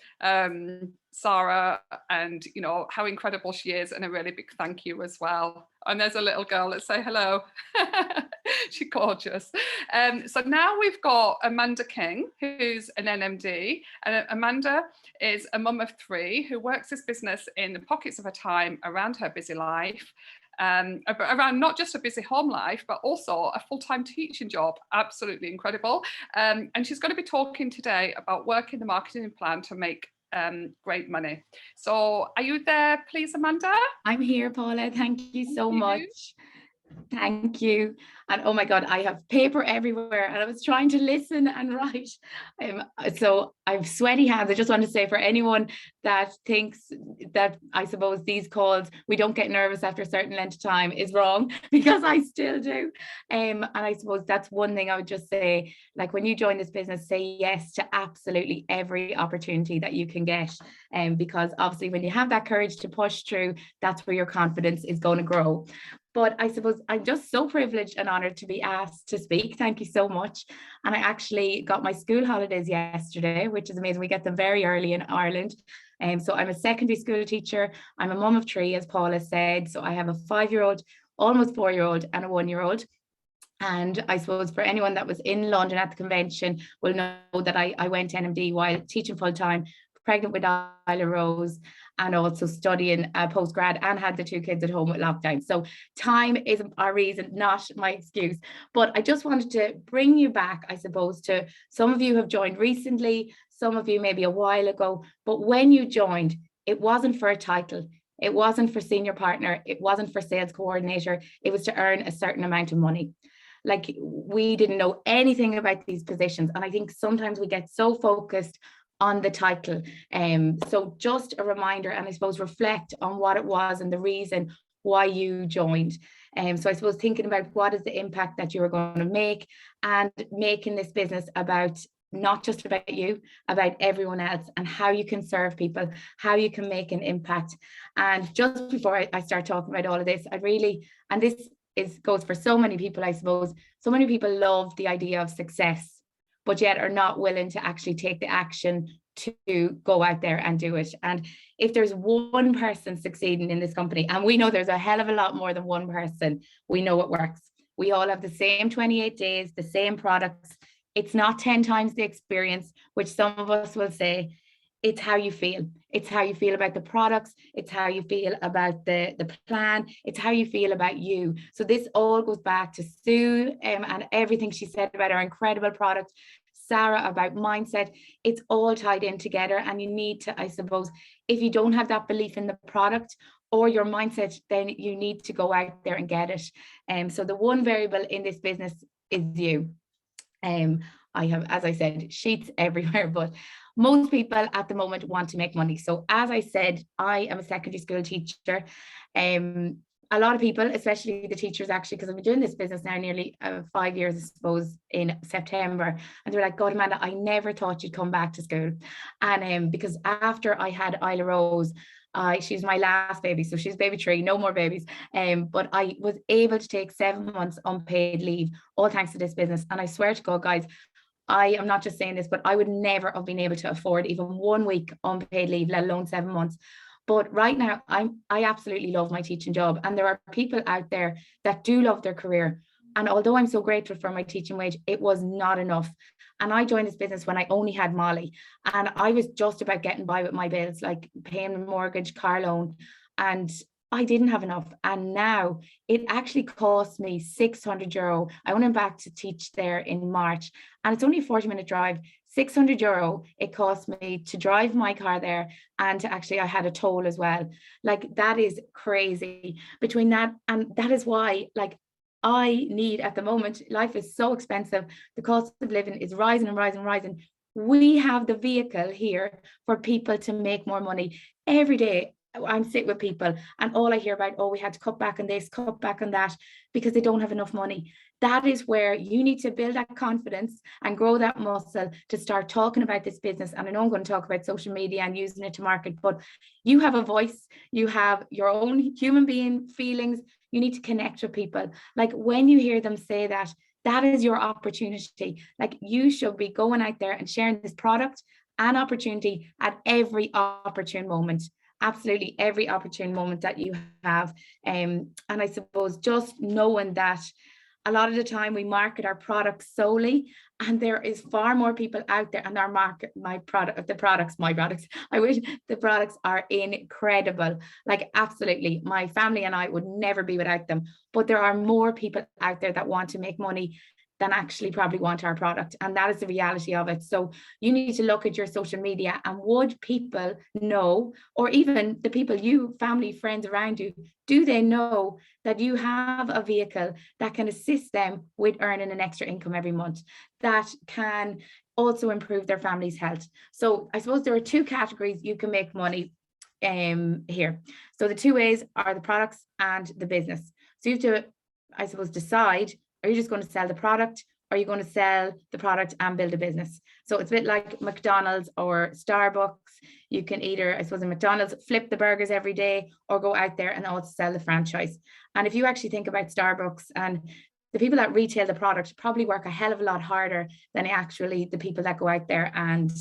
Sara, and you know how incredible she is, and a really big thank you as well. And there's a little girl, let's say hello. She's gorgeous. So now we've got Amanda King, who's an NMD, and Amanda is a mum of 3 who works this business in the pockets of her time around her busy life. around not just a busy home life, but also a full-time teaching job. Absolutely incredible. And she's going to be talking today about working the marketing plan to make great money. So are you there, please, Amanda? I'm here, Paula. Thank you so much. Thank you. And oh my God, I have paper everywhere and I was trying to listen and write. So I have sweaty hands. I just want to say, for anyone that thinks that, I suppose, these calls, we don't get nervous after a certain length of time, is wrong, because I still do. And I suppose that's one thing I would just say, like, when you join this business, say yes to absolutely every opportunity that you can get. Because obviously when you have that courage to push through, that's where your confidence is going to grow. But I suppose I'm just so privileged and honoured to be asked to speak. Thank you so much. And I actually got my school holidays yesterday, which is amazing. We get them very early in Ireland. So I'm a secondary school teacher. I'm a mum of 3, as Paula said. So I have a 5-year-old, almost 4-year-old, and a 1-year-old. And I suppose for anyone that was in London at the convention will know that I went to NMD while teaching full-time, pregnant with Isla Rose, and also studying postgrad, and had the 2 kids at home with lockdown. So time is our reason, not my excuse. But I just wanted to bring you back, I suppose, to some of you have joined recently, some of you maybe a while ago, but when you joined, it wasn't for a title. It wasn't for senior partner. It wasn't for sales coordinator. It was to earn a certain amount of money. Like, we didn't know anything about these positions. And I think sometimes we get so focused on the title. So just a reminder, and I suppose reflect on what it was and the reason why you joined. So I suppose thinking about what is the impact that you're going to make, and making this business about not just about you, about everyone else, and how you can serve people, how you can make an impact. And just before I start talking about all of this, I really, and this goes for so many people, I suppose, so many people love the idea of success, but yet are not willing to actually take the action to go out there and do it. And if there's one person succeeding in this company, and we know there's a hell of a lot more than one person, we know it works. We all have the same 28 days, the same products. It's not 10 times the experience, which some of us will say. It's how you feel. It's how you feel about the products. It's how you feel about the plan. It's how you feel about you. So this all goes back to Sue and everything she said about our incredible product, Sara about mindset. It's all tied in together. And you need to, I suppose, if you don't have that belief in the product or your mindset, then you need to go out there and get it. So the one variable in this business is you. I have, as I said, sheets everywhere, but most people at the moment want to make money. So as I said, I am a secondary school teacher. A lot of people, especially the teachers, actually, because I've been doing this business now nearly 5 years, I suppose, in September, and they're like, God, Amanda, I never thought you'd come back to school. And because after I had Isla Rose, she's my last baby, so she's baby 3, no more babies. But I was able to take 7 months unpaid leave, all thanks to this business. And I swear to God, guys, I am not just saying this, but I would never have been able to afford even 1 week unpaid leave, let alone 7 months. But right now, I absolutely love my teaching job. And there are people out there that do love their career. And although I'm so grateful for my teaching wage, it was not enough. And I joined this business when I only had Molly. And I was just about getting by with my bills, like paying the mortgage, car loan. And I didn't have enough. And now it actually cost me €600. I went back to teach there in March, and it's only a 40-minute drive. €600 it cost me to drive my car there, and to actually, I had a toll as well. Like, that is crazy. Between that, and that is why, like, I need, at the moment, life is so expensive. The cost of living is rising and rising and rising. We have the vehicle here for people to make more money every day. I'm sitting with people and all I hear about, oh, we had to cut back on this, cut back on that, because they don't have enough money. That is where you need to build that confidence and grow that muscle to start talking about this business. And I know I'm going to talk about social media and using it to market, but you have a voice, you have your own human being feelings. You need to connect with people. Like, when you hear them say that, that is your opportunity. Like, you should be going out there and sharing this product and opportunity at every opportune moment. Absolutely every opportune moment that you have. And I suppose just knowing that, a lot of the time we market our products solely, and there is far more people out there, and our market, my products, I wish the products are incredible. Like absolutely, my family and I would never be without them, but there are more people out there that want to make money than actually probably want our product. And that is the reality of it. So you need to look at your social media, and would people know, or even the people you, family, friends around you, do they know that you have a vehicle that can assist them with earning an extra income every month, that can also improve their family's health? So I suppose there are two categories you can make money here. So the two ways are the products and the business. So you have to, I suppose, decide, are you just going to sell the product, or are you going to sell the product and build a business? So it's a bit like McDonald's or Starbucks. You can either, I suppose in McDonald's, flip the burgers every day, or go out there and also sell the franchise. And if you actually think about Starbucks, and the people that retail the product probably work a hell of a lot harder than actually the people that go out there and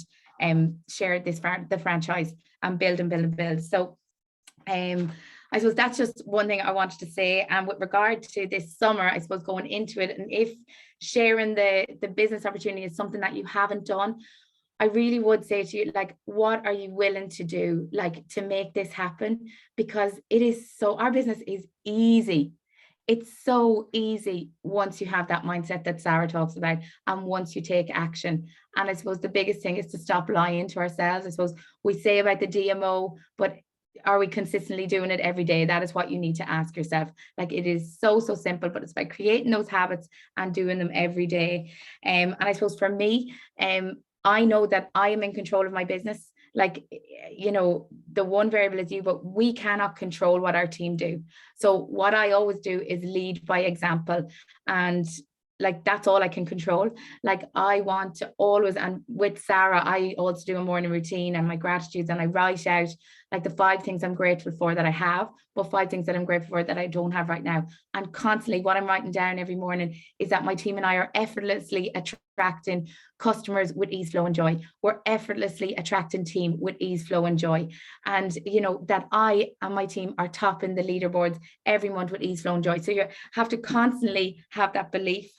share the franchise and build and build and build. So I suppose that's just one thing I wanted to say. And with regard to this summer, I suppose going into it, and if sharing the business opportunity is something that you haven't done, I really would say to you, like, what are you willing to do, like, to make this happen? Because it is so, our business is easy. It's so easy once you have that mindset that Sara talks about, and once you take action. And I suppose the biggest thing is to stop lying to ourselves. I suppose we say about the DMO, but are we consistently doing it every day? That is what you need to ask yourself. Like, it is so simple, but it's by creating those habits and doing them every day. And I suppose for me, I know that I am in control of my business. Like, you know, the one variable is you, but we cannot control what our team do. So what I always do is lead by example. And like, that's all I can control. Like, I want to always, and with Sara, I also do a morning routine and my gratitudes, and I write out like the 5 things I'm grateful for that I have, but 5 things that I'm grateful for that I don't have right now. And constantly what I'm writing down every morning is that my team and I are effortlessly attracting customers with ease, flow, and joy. We're effortlessly attracting team with ease, flow, and joy. And, you know, that I and my team are topping the leaderboards every month with ease, flow, and joy. So you have to constantly have that belief.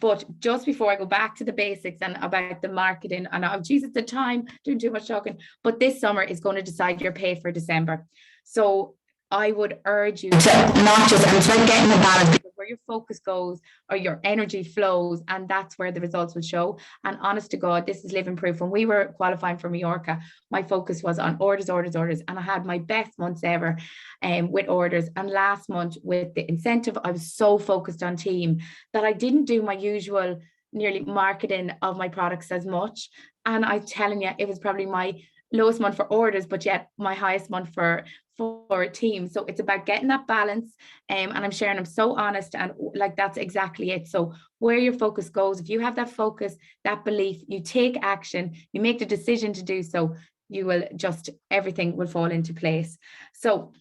But just before I go back to the basics and about the marketing, and oh Jesus, the time doing too much talking, but this summer is going to decide your pay for December. So I would urge you to not just, and it's like getting a balance, because where your focus goes or your energy flows, and that's where the results will show. And honest to God, this is living proof. When we were qualifying for Mallorca, my focus was on orders, and I had my best months ever with orders. And last month with the incentive, I was so focused on team that I didn't do my usual nearly marketing of my products as much. And I'm telling you, it was probably my lowest month for orders, but yet my highest month for a team. So it's about getting that balance, and I'm sharing, I'm so honest, and like, that's exactly it. So where your focus goes, if you have that focus, that belief, you take action, you make the decision to do so, you will just, everything will fall into place. So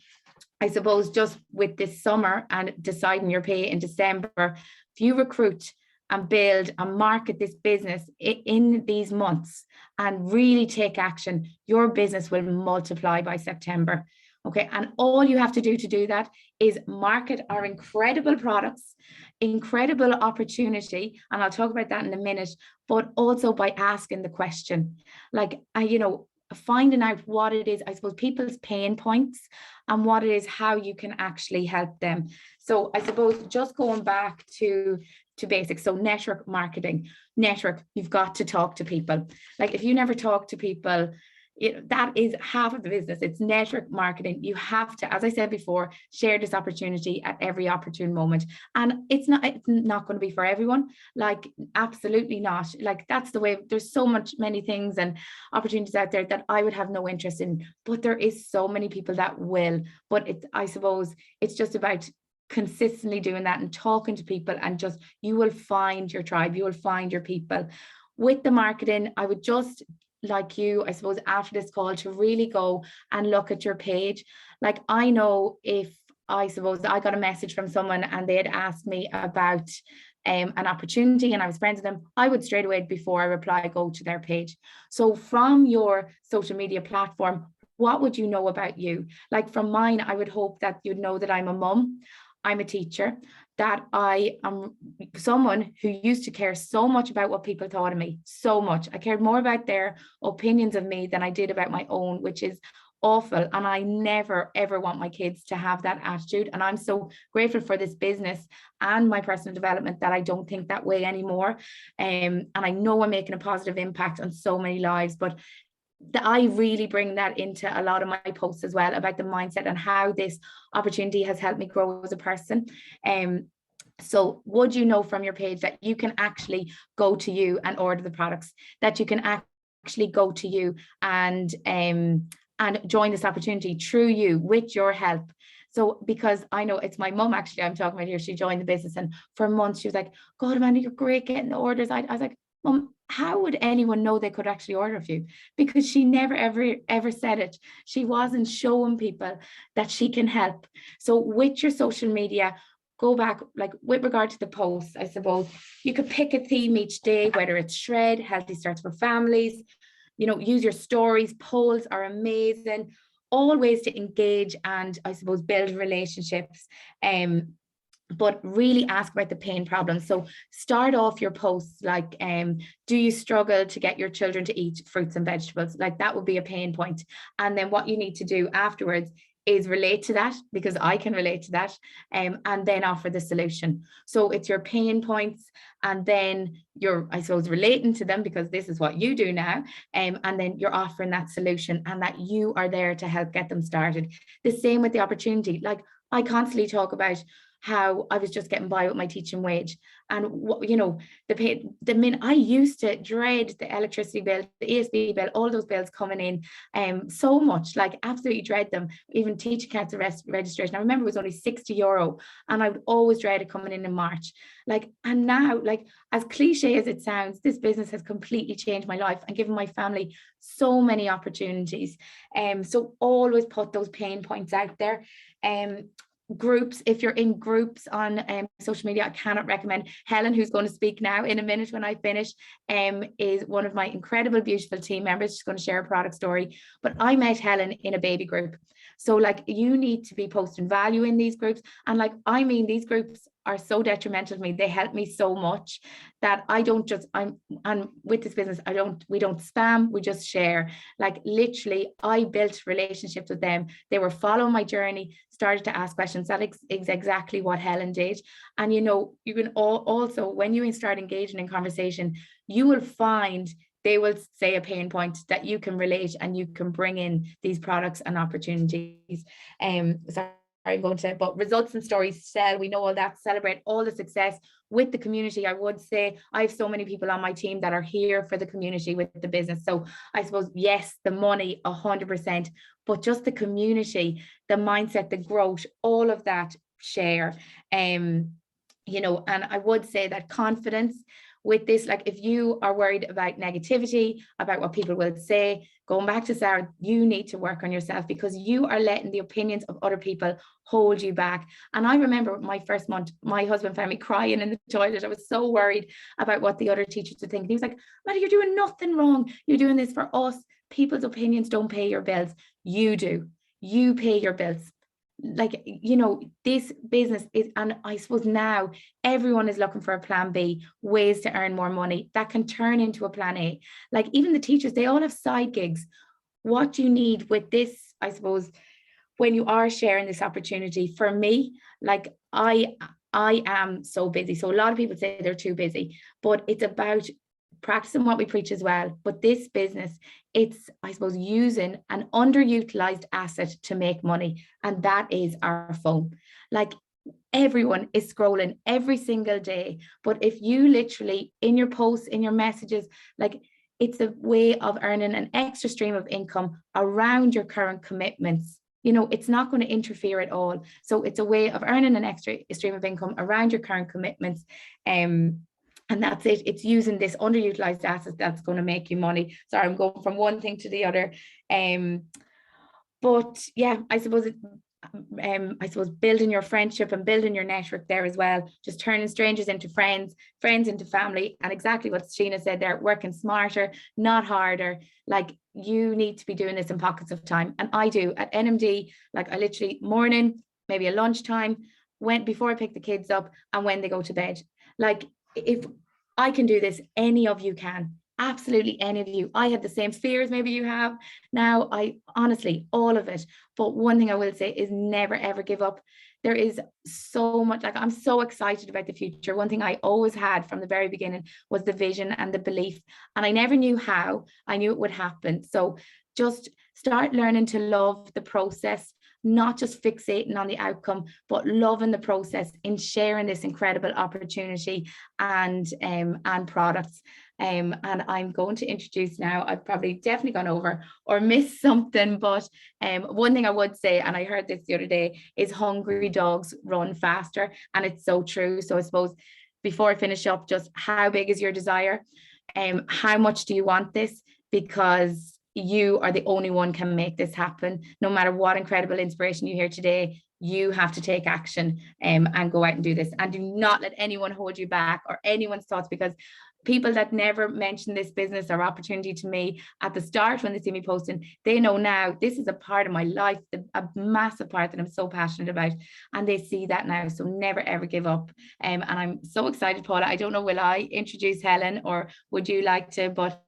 I suppose just with this summer and deciding your pay in December, if you recruit and build and market this business in these months and really take action, your business will multiply by September. Okay, and all you have to do that is market our incredible products, incredible opportunity, and I'll talk about that in a minute, but also by asking the question, like, you know, finding out what it is, I suppose, people's pain points, and what it is, how you can actually help them. So I suppose just going back to basics. So network marketing, you've got to talk to people. Like, if you never talk to people, that is half of the business. It's network marketing. You have to, as I said before, share this opportunity at every opportune moment. And it's not going to be for everyone. Like, absolutely not. Like, that's the way. There's so many things and opportunities out there that I would have no interest in, but there is so many people that will. But I suppose it's just about consistently doing that and talking to people, and just, you will find your tribe, you will find your people. With the marketing, I would just like you, I suppose, after this call, to really go and look at your page. Like, I know if, I suppose, I got a message from someone and they had asked me about an opportunity and I was friends with them, I would straight away, before I reply, go to their page. So from your social media platform, what would you know about you? Like, from mine, I would hope that you'd know that I'm a mum, I'm a teacher, that I am someone who used to care so much about what people thought of me, so much. I cared more about their opinions of me than I did about my own, which is awful. And I never, ever want my kids to have that attitude. And I'm so grateful for this business and my personal development that I don't think that way anymore. And I know I'm making a positive impact on so many lives, but I really bring that into a lot of my posts as well, about the mindset and how this opportunity has helped me grow as a person. So would you know from your page that you can actually go to you and order the products, that you can actually go to you and join this opportunity through you with your help? So, because I know it's my mum actually I'm talking about here, she joined the business, and for months she was like, God, Amanda, you're great getting the orders. I was like, Mum, how would anyone know they could actually order a few? Because she never, ever said it. She wasn't showing people that she can help. So with your social media, go back, like with regard to the posts, I suppose you could pick a theme each day, whether it's shred, healthy starts for families, you know, use your stories. Polls are amazing, all ways to engage and I suppose build relationships. But really ask about the pain problems. So start off your posts like, do you struggle to get your children to eat fruits and vegetables? Like that would be a pain point. And then what you need to do afterwards is relate to that, because I can relate to that, and then offer the solution. So it's your pain points, and then you're, I suppose, relating to them because this is what you do now, and then you're offering that solution and that you are there to help get them started. The same with the opportunity. Like I constantly talk about how I was just getting by with my teaching wage, and what, you know, I used to dread the electricity bill, the ESB bill, all those bills coming in, so much, like absolutely dread them. Even teaching council registration, I remember it was only €60, and I would always dread it coming in March. Like, and now, like, as cliche as it sounds, this business has completely changed my life and given my family so many opportunities. So always put those pain points out there. Groups, if you're in groups on social media, I cannot recommend. Helen, who's going to speak now in a minute when I finish, is one of my incredible, beautiful team members. She's going to share a product story. But I met Helen in a baby group. So like, you need to be posting value in these groups. And like, I mean, these groups are so detrimental to me. They help me so much that I don't just, and with this business, we don't spam, we just share. Like literally, I built relationships with them. They were following my journey, started to ask questions. That is exactly what Helen did. And you know, you can also, when you start engaging in conversation, you will find they will say a pain point that you can relate, and you can bring in these products and opportunities. Sorry, I'm going to, but results and stories sell. We know all that. Celebrate all the success with the community. I would say I have so many people on my team that are here for the community with the business. So I suppose, yes, the money 100%, but just the community, the mindset, the growth, all of that share. You know, and I would say that confidence with this, like if you are worried about negativity, about what people will say, going back to Sara, you need to work on yourself, because you are letting the opinions of other people hold you back. And I remember my first month, my husband found me crying in the toilet. I was so worried about what the other teachers would think. And he was like, Maddie, you're doing nothing wrong. You're doing this for us. People's opinions don't pay your bills. You do. You pay your bills. Like, you know, this business is, and I suppose now everyone is looking for a plan B, ways to earn more money that can turn into a plan A. Like even the teachers, they all have side gigs. What you need with this, I suppose, when you are sharing this opportunity, for me, like I am so busy. So a lot of people say they're too busy, but it's about practicing what we preach as well. But this business, it's, I suppose, using an underutilized asset to make money, and that is our phone. Like everyone is scrolling every single day, but if you literally in your posts, in your messages, like it's a way of earning an extra stream of income around your current commitments. You know, it's not going to interfere at all. So it's a way of earning an extra stream of income around your current commitments. And that's it. It's using this underutilized asset that's going to make you money. Sorry, I'm going from one thing to the other. But yeah, I suppose building your friendship and building your network there as well, just turning strangers into friends, friends into family, and exactly what Sheena said there, working smarter, not harder. Like you need to be doing this in pockets of time. And I do at NMD, like I literally morning, maybe a lunchtime, before I pick the kids up and when they go to bed. Like, if I can do this, any of you can. Absolutely any of you. I have the same fears maybe you have now. I honestly, all of it. But one thing I will say is never ever give up. There is so much, like, I'm so excited about the future. One thing I always had from the very beginning was the vision and the belief, and I never knew how. I knew it would happen. So just start learning to love the process, not just fixating on the outcome, but loving the process in sharing this incredible opportunity and products. And I'm going to introduce now, I've probably definitely gone over or missed something, but one thing I would say, and I heard this the other day, is hungry dogs run faster. And it's so true. So I suppose before I finish up, just how big is your desire? How much do you want this? Because you are the only one can make this happen. No matter what incredible inspiration you hear today, you have to take action and go out and do this. And do not let anyone hold you back or anyone's thoughts, because people that never mention this business or opportunity to me at the start when they see me posting, they know now this is a part of my life, a massive part that I'm so passionate about, and they see that now. So never ever give up. And I'm so excited, Paula. I don't know, will I introduce Helen or would you like to? But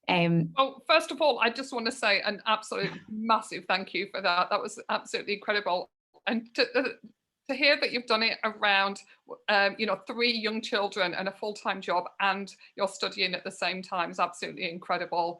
well, first of all, I just want to say an absolute massive thank you for that. That was absolutely incredible. And to hear that you've done it around, 3 young children and a full-time job, and you're studying at the same time is absolutely incredible.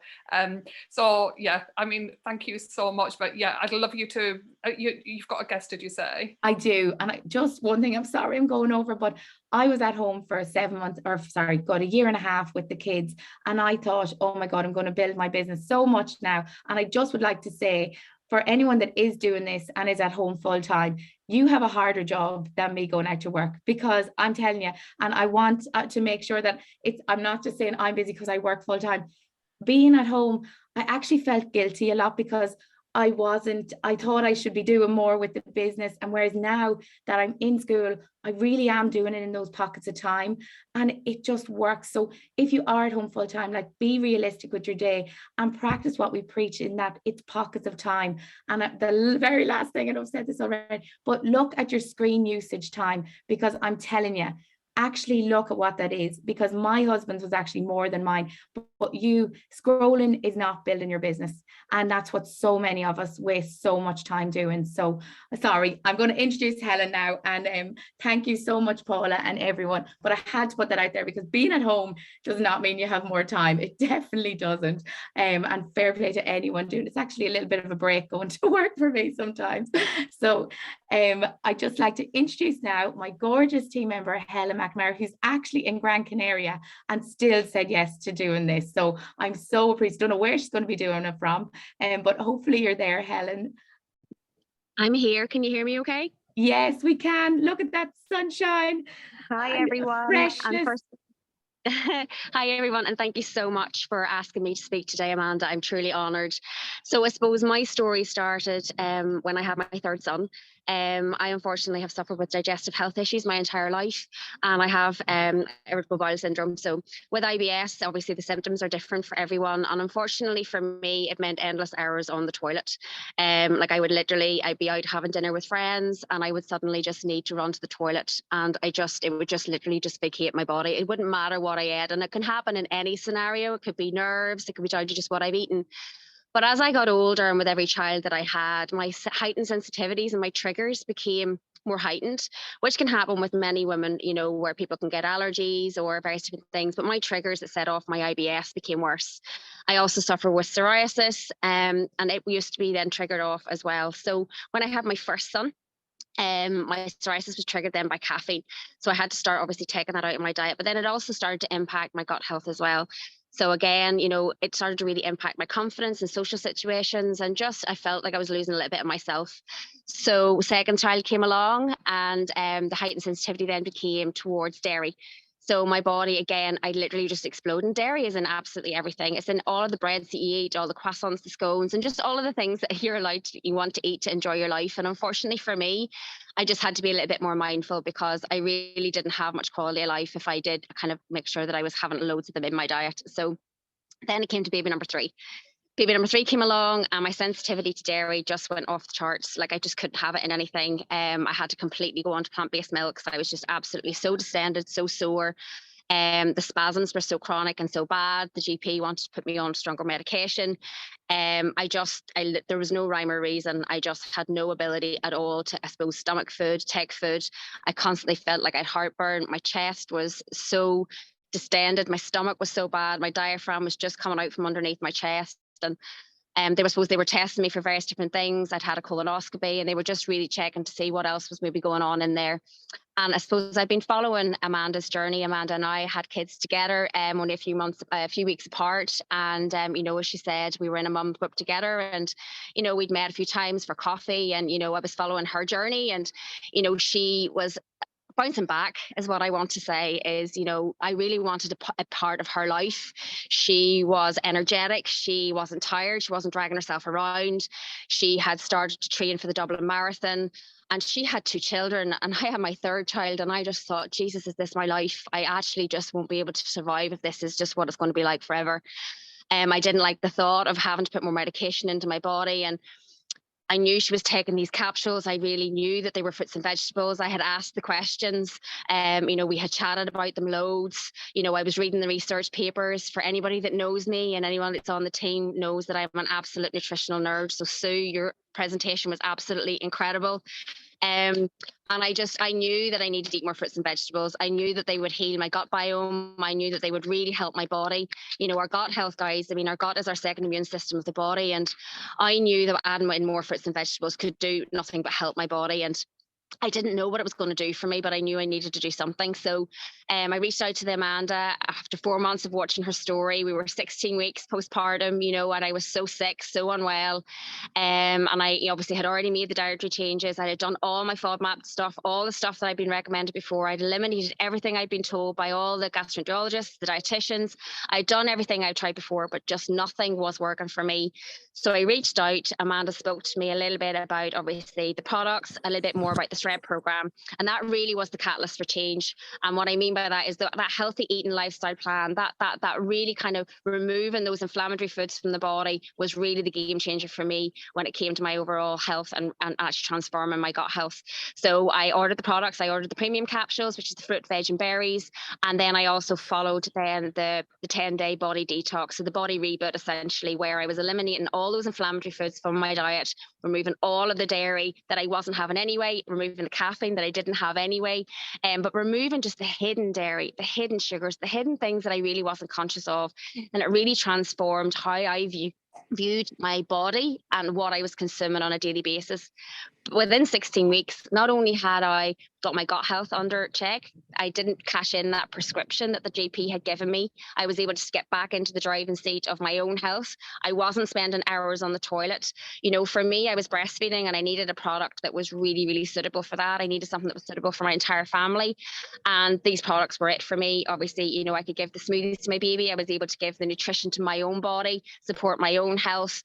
So yeah, I mean, thank you so much. But yeah, I'd love you to, you've got a guest, did you say? I do. And just one thing, I'm sorry I'm going over, but I was at home for 7 months, or sorry, got a year and a half with the kids. And I thought, oh my God, I'm going to build my business so much now. And I just would like to say, for anyone that is doing this and is at home full time, you have a harder job than me going out to work, because I'm telling you, and I want to make sure that I'm not just saying I'm busy because I work full time. Being at home, I actually felt guilty a lot because I thought I should be doing more with the business. And whereas now that I'm in school, I really am doing it in those pockets of time, and it just works. So if you are at home full time, like, be realistic with your day and practice what we preach in that it's pockets of time. And the very last thing, and I've said this already, but look at your screen usage time, because I'm telling you, actually look at what that is, because my husband's was actually more than mine. But you scrolling is not building your business, and that's what so many of us waste so much time doing. So sorry, I'm going to introduce Helen now, and thank you so much, Paula, and everyone. But I had to put that out there, because being at home does not mean you have more time. It definitely doesn't. And fair play to anyone doing it. It's actually a little bit of a break going to work for me sometimes. So I'd just like to introduce now my gorgeous team member, Helen Mcnamara, who's actually in Gran Canaria and still said yes to doing this. So I'm so appreciative. Don't know where she's going to be doing it from, but hopefully you're there, Helen. I'm here. Can you hear me okay? Yes, we can. Look at that sunshine. Hi, everyone. Hi, everyone, and thank you so much for asking me to speak today, Amanda. I'm truly honoured. So I suppose my story started when I had my third son. I unfortunately have suffered with digestive health issues my entire life, and I have irritable bowel syndrome. So with IBS, obviously the symptoms are different for everyone, and unfortunately for me, it meant endless hours on the toilet. Like, I'd be out having dinner with friends, and I would suddenly just need to run to the toilet, and it would just literally just vacate my body. It wouldn't matter what I ate, and it can happen in any scenario. It could be nerves, it could be down to just what I've eaten. But as I got older, and with every child that I had, my heightened sensitivities and my triggers became more heightened, which can happen with many women, where people can get allergies or various different things. But my triggers that set off my IBS became worse. I also suffer with psoriasis, and it used to be then triggered off as well. So when I had my first son, my psoriasis was triggered then by caffeine. So I had to start obviously taking that out of my diet, but then it also started to impact my gut health as well. So again, it started to really impact my confidence in social situations, and just I felt like I was losing a little bit of myself. So second child came along, and the heightened sensitivity then became towards dairy. So my body, again, I literally just explode. And dairy is in absolutely everything. It's in all of the breads that you eat, all the croissants, the scones, and just all of the things that you want to eat to enjoy your life. And unfortunately for me, I just had to be a little bit more mindful, because I really didn't have much quality of life if I did kind of make sure that I was having loads of them in my diet. So then it came to baby number 3. baby number 3 came along, and my sensitivity to dairy just went off the charts. Like, I just couldn't have it in anything. I had to completely go on to plant-based milks. I was just absolutely so distended, so sore. The spasms were so chronic and so bad. The GP wanted to put me on stronger medication. There was no rhyme or reason. I just had no ability at all to, I suppose, stomach food, take food. I constantly felt like I had heartburn. My chest was so distended. My stomach was so bad. My diaphragm was just coming out from underneath my chest. And they were testing me for various different things. I'd had a colonoscopy, and they were just really checking to see what else was maybe going on in there. And I suppose I've been following Amanda's journey. Amanda and I had kids together, only a few weeks apart. And, as she said, we were in a mum group together, and, we'd met a few times for coffee, and, I was following her journey, and, she was bouncing back, is what I want to say. Is, I really wanted a part of her life. She was energetic. She wasn't tired. She wasn't dragging herself around. She had started to train for the Dublin Marathon, and she had 2 children, and I had my 3rd child, and I just thought, Jesus, is this my life? I actually just won't be able to survive if this is just what it's going to be like forever. I didn't like the thought of having to put more medication into my body, and I knew she was taking these capsules. I really knew that they were fruits and vegetables. I had asked the questions. We had chatted about them loads. I was reading the research papers. For anybody that knows me, and anyone that's on the team knows that I'm an absolute nutritional nerd. So Sue, your presentation was absolutely incredible. And I knew that I needed to eat more fruits and vegetables. I knew that they would heal my gut biome. I knew that they would really help my body. Our gut health, guys, our gut is our second immune system of the body. And I knew that adding in more fruits and vegetables could do nothing but help my body. And I didn't know what it was going to do for me, but I knew I needed to do something. So I reached out to Amanda after 4 months of watching her story. We were 16 weeks postpartum, and I was so sick, so unwell. And I obviously had already made the dietary changes. I had done all my FODMAP stuff, all the stuff that I'd been recommended before. I'd eliminated everything I'd been told by all the gastroenterologists, the dietitians. I'd done everything I'd tried before, but just nothing was working for me. So I reached out. Amanda spoke to me a little bit about, obviously, the products, a little bit more about the SRED program, and that really was the catalyst for change. And what I mean by that is that healthy eating lifestyle plan, that really kind of removing those inflammatory foods from the body was really the game changer for me when it came to my overall health and actually transforming my gut health. So I ordered the products. I ordered the premium capsules, which is the fruit, veg, and berries, and then I also followed then the 10-day body detox, so the body reboot, essentially, where I was eliminating all those inflammatory foods from my diet, removing all of the dairy that I wasn't having anyway, removing the caffeine that I didn't have anyway, but removing just the hidden dairy, the hidden sugars, the hidden things that I really wasn't conscious of. And it really transformed how I viewed my body and what I was consuming on a daily basis. Within 16 weeks, not only had I got my gut health under check, I didn't cash in that prescription that the GP had given me. I was able to get back into the driving seat of my own health. I wasn't spending hours on the toilet. For me, I was breastfeeding, and I needed a product that was really, really suitable for that. I needed something that was suitable for my entire family. And these products were it for me. Obviously, I could give the smoothies to my baby. I was able to give the nutrition to my own body, support my own health.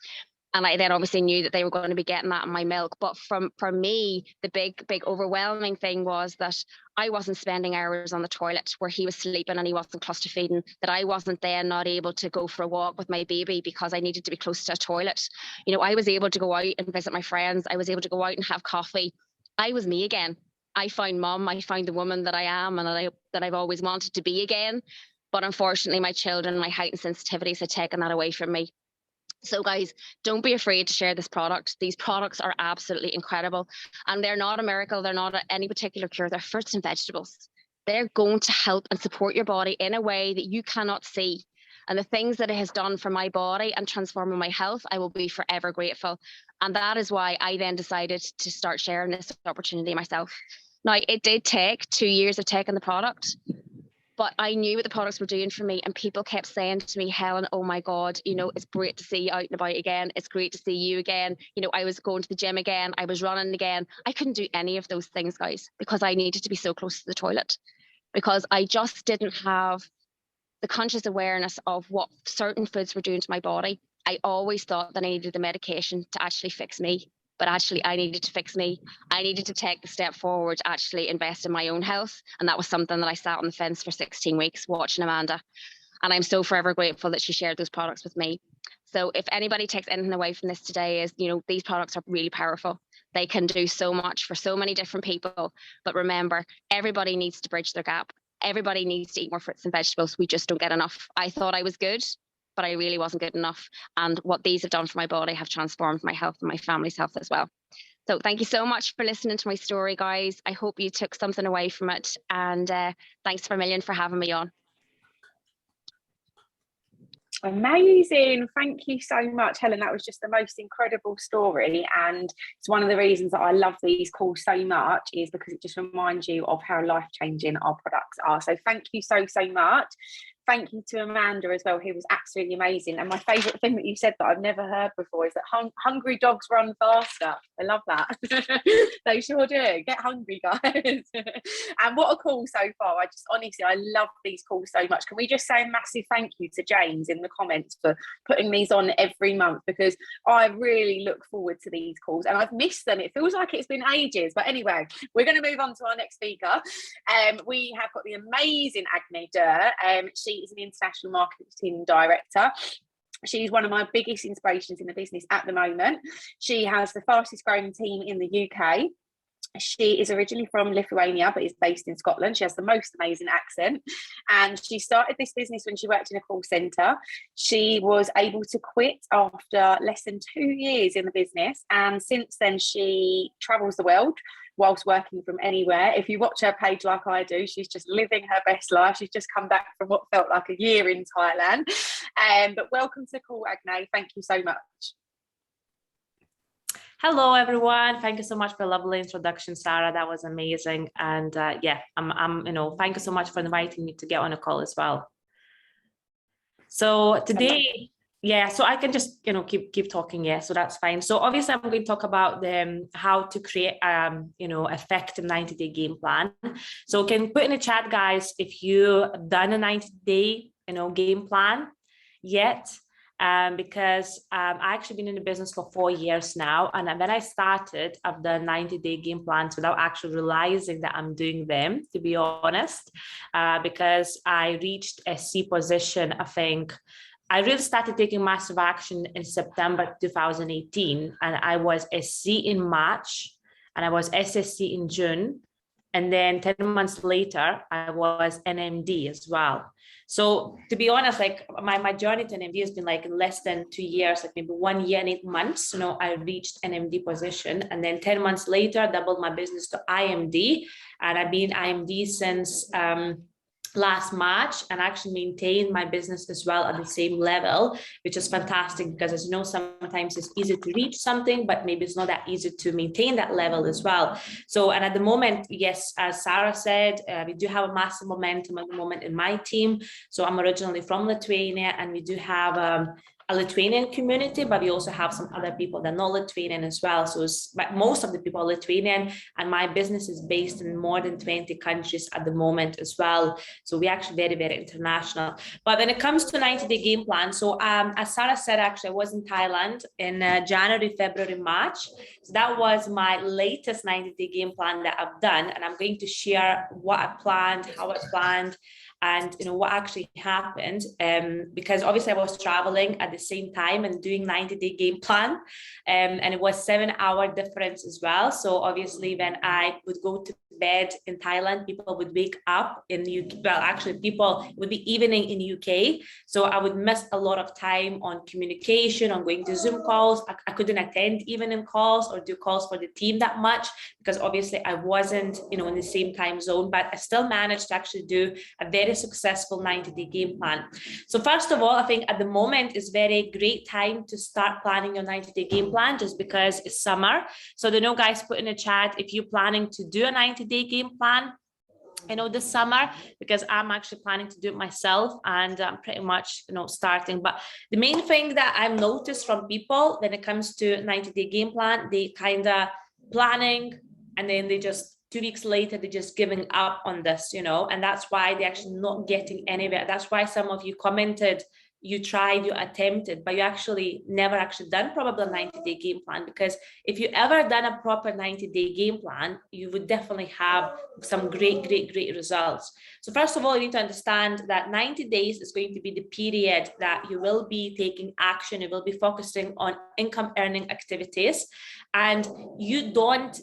And I then obviously knew that they were going to be getting that in my milk. But for me, the big overwhelming thing was that I wasn't spending hours on the toilet where he was sleeping and he wasn't cluster feeding, that I wasn't then not able to go for a walk with my baby because I needed to be close to a toilet. I was able to go out and visit my friends. I was able to go out and have coffee. I was me again. I found mum. I found the woman that I am and that I've always wanted to be again. But unfortunately, my children, my heightened sensitivities had taken that away from me. So guys, don't be afraid to share this product. These products are absolutely incredible. And they're not a miracle. They're not any particular cure. They're fruits and vegetables. They're going to help and support your body in a way that you cannot see. And the things that it has done for my body and transforming my health, I will be forever grateful. And that is why I then decided to start sharing this opportunity myself. Now, it did take 2 years of taking the product. But I knew what the products were doing for me, and people kept saying to me, Helen, oh my God, it's great to see you out and about again. It's great to see you again. I was going to the gym again. I was running again. I couldn't do any of those things, guys, because I needed to be so close to the toilet, because I just didn't have the conscious awareness of what certain foods were doing to my body. I always thought that I needed the medication to actually fix me. But actually, I needed to fix me. I needed to take the step forward to actually invest in my own health. And that was something that I sat on the fence for 16 weeks watching Amanda. And I'm so forever grateful that she shared those products with me. So if anybody takes anything away from this today is, you know, these products are really powerful. They can do so much for so many different people. But remember, everybody needs to bridge their gap. Everybody needs to eat more fruits and vegetables. We just don't get enough. I thought I was good, but I really wasn't good enough. And what these have done for my body have transformed my health and my family's health as well. So thank you so much for listening to my story, guys. I hope you took something away from it. And thanks a million for having me on. Amazing. Thank you so much, Helen. That was just the most incredible story. And it's one of the reasons that I love these calls so much, is because it just reminds you of how life-changing our products are. So thank you so much. Thank you to Amanda as well, who was absolutely amazing. And my favourite thing that you said that I've never heard before is that hungry dogs run faster. I love that. They sure do. Get hungry, guys. And what a call so far. I just honestly, I love these calls so much. Can we just say a massive thank you to James in the comments for putting these on every month, because I really look forward to these calls and I've missed them. It feels like it's been ages. But anyway, we're going to move on to our next speaker. We have got the amazing Agne Durr. She is an international marketing director. She's one of my biggest inspirations in the business at the moment. She has the fastest growing team in the UK. She is originally from Lithuania, but is based in Scotland. She has the most amazing accent. And she started this business when she worked in a call centre. She was able to quit after less than 2 years in the business. And since then, she travels the world whilst working from anywhere. If you watch her page like I do, she's just living her best life. She's just come back from what felt like a year in Thailand. But welcome to the call, Agne. Thank you so much. Hello, everyone. Thank you so much for the lovely introduction, Sara. That was amazing. And yeah, I'm thank you so much for inviting me to get on a call as well. So today, yeah, so I can just, keep talking. Yeah, so that's fine. So obviously I'm going to talk about how to create, effective 90-day game plan. So can put in the chat, guys, if you done a 90-day, game plan yet. Because I've actually been in the business for 4 years now. And when I started, I've done 90-day game plans without actually realizing that I'm doing them, to be honest, because I reached a C position, I think. I really started taking massive action in September 2018, and I was a C in March, and I was SSC in June. And then 10 months later, I was NMD as well. So to be honest, like my journey to NMD has been like less than 2 years, like maybe 1 year and 8 months. I reached NMD position, and then 10 months later, doubled my business to IMD. And I've been IMD since last March, and actually maintain my business as well at the same level, which is fantastic, because as you know, sometimes it's easy to reach something, but maybe it's not that easy to maintain that level as well. So, and at the moment, yes, as Sara said, we do have a massive momentum at the moment in my team. So I'm originally from Lithuania, and we do have a Lithuanian community, but we also have some other people that are not Lithuanian as well. So most of the people are Lithuanian, and my business is based in more than 20 countries at the moment as well. So we're actually very, very international. But when it comes to 90-day game plan, so as Sara said, actually, I was in Thailand in January, February, March. So that was my latest 90-day game plan that I've done. And I'm going to share what I planned, how I planned, and what actually happened, because obviously I was traveling at the same time and doing 90-day game plan, and it was 7-hour difference as well. So obviously when I would go to bed in Thailand, people would wake up in UK. Well, actually people would be evening in UK. So I would miss a lot of time on communication, on going to Zoom calls. I couldn't attend evening calls or do calls for the team that much, because obviously I wasn't, in the same time zone, but I still managed to actually do a very successful 90-day game plan. So first of all, I think at the moment is very great time to start planning your 90-day game plan, just because it's summer. So guys, put in a chat if you're planning to do a 90-day game plan this summer, because I'm actually planning to do it myself, and I'm pretty much starting. But the main thing that I've noticed from people when it comes to 90-day game plan, they kind of planning, and then they just 2 weeks later, they're just giving up on this, and that's why they're actually not getting anywhere. That's why some of you commented, you tried, you attempted, but you actually never actually done probably a 90-day game plan. Because if you ever done a proper 90-day game plan, you would definitely have some great results. So first of all, you need to understand that 90 days is going to be the period that you will be taking action. You will be focusing on income earning activities, and you don't,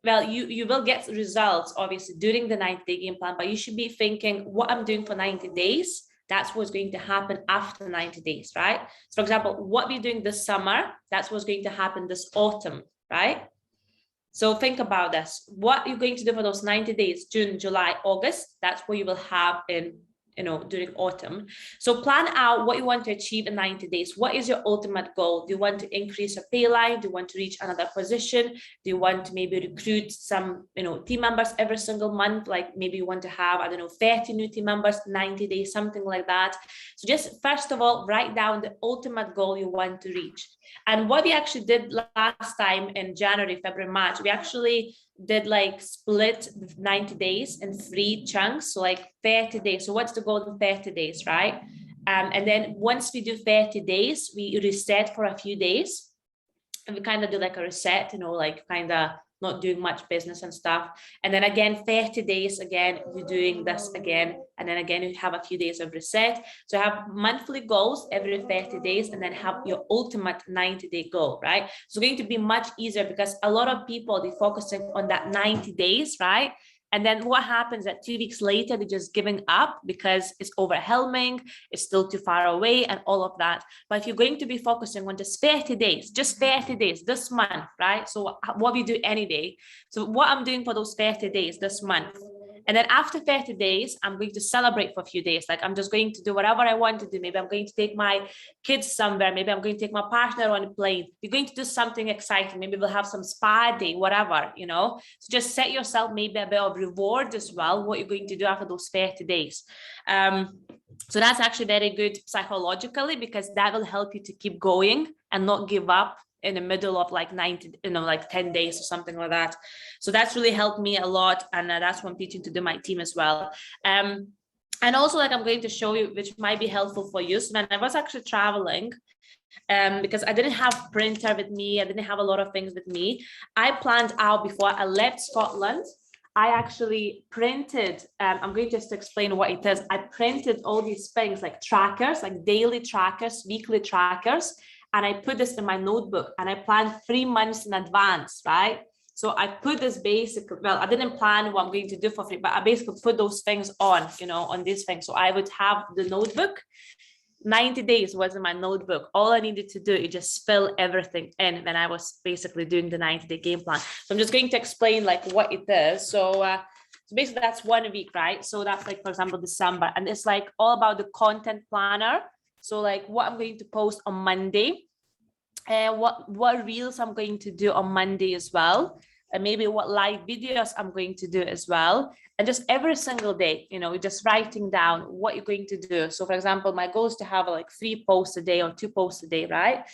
well, you will get results obviously during the 90-day game plan, but you should be thinking, what I'm doing for 90 days, that's what's going to happen after 90 days, right? So for example, what we're doing this summer, that's what's going to happen this autumn, right? So think about this. What you're going to do for those 90 days, June, July, August, that's what you will have in, during autumn. So plan out what you want to achieve in 90 days. What is your ultimate goal? Do you want to increase your pay line? Do you want to reach another position? Do you want to maybe recruit some, team members every single month? Like maybe you want to have, 30 new team members, 90 days, something like that. So just first of all, write down the ultimate goal you want to reach. And what we actually did last time in January, February, March, we actually did like split 90 days in 3 chunks, so like 30 days. So what's the goal in 30 days, right? And then once we do 30 days, we reset for a few days, and we kind of do like a reset, like kind of not doing much business and stuff. And then again, 30 days, again, you're doing this again. And then again, you have a few days of reset. So have monthly goals every 30 days, and then have your ultimate 90-day goal, right? So it's going to be much easier, because a lot of people, they're focusing on that 90 days, right? And then what happens that 2 weeks later, they're just giving up because it's overwhelming, it's still too far away and all of that. But if you're going to be focusing on just 30 days this month, right? So what we do any day. So what I'm doing for those 30 days this month. And then after 30 days, I'm going to celebrate for a few days. Like I'm just going to do whatever I want to do. Maybe I'm going to take my kids somewhere. Maybe I'm going to take my partner on a plane. You're going to do something exciting. Maybe we'll have some spa day, whatever, So just set yourself maybe a bit of reward as well, what you're going to do after those 30 days. So that's actually very good psychologically, because that will help you to keep going and not give up in the middle of like 90, like 10 days or something like that. So that's really helped me a lot. And that's what I'm teaching to do my team as well. And also, like I'm going to show you, which might be helpful for you. So when I was actually traveling, because I didn't have printer with me, I didn't have a lot of things with me. I planned out before I left Scotland. I actually printed, I'm going to just explain what it is. I printed all these things like trackers, like daily trackers, weekly trackers. And I put this in my notebook, and I planned 3 months in advance, right? So I put this basically, well, I didn't plan what I'm going to do for free, but I basically put those things on, on these things. So I would have the notebook, 90 days was in my notebook. All I needed to do is just fill everything in when I was basically doing the 90-day game plan. So I'm just going to explain like what it is. So basically that's 1 week, right? So that's like, for example, December, and it's like all about the content planner. So like what I'm going to post on Monday, and what reels I'm going to do on Monday as well, and maybe what live videos I'm going to do as well. And just every single day, just writing down what you're going to do. So for example, my goal is to have like 3 posts a day or 2 posts a day, right?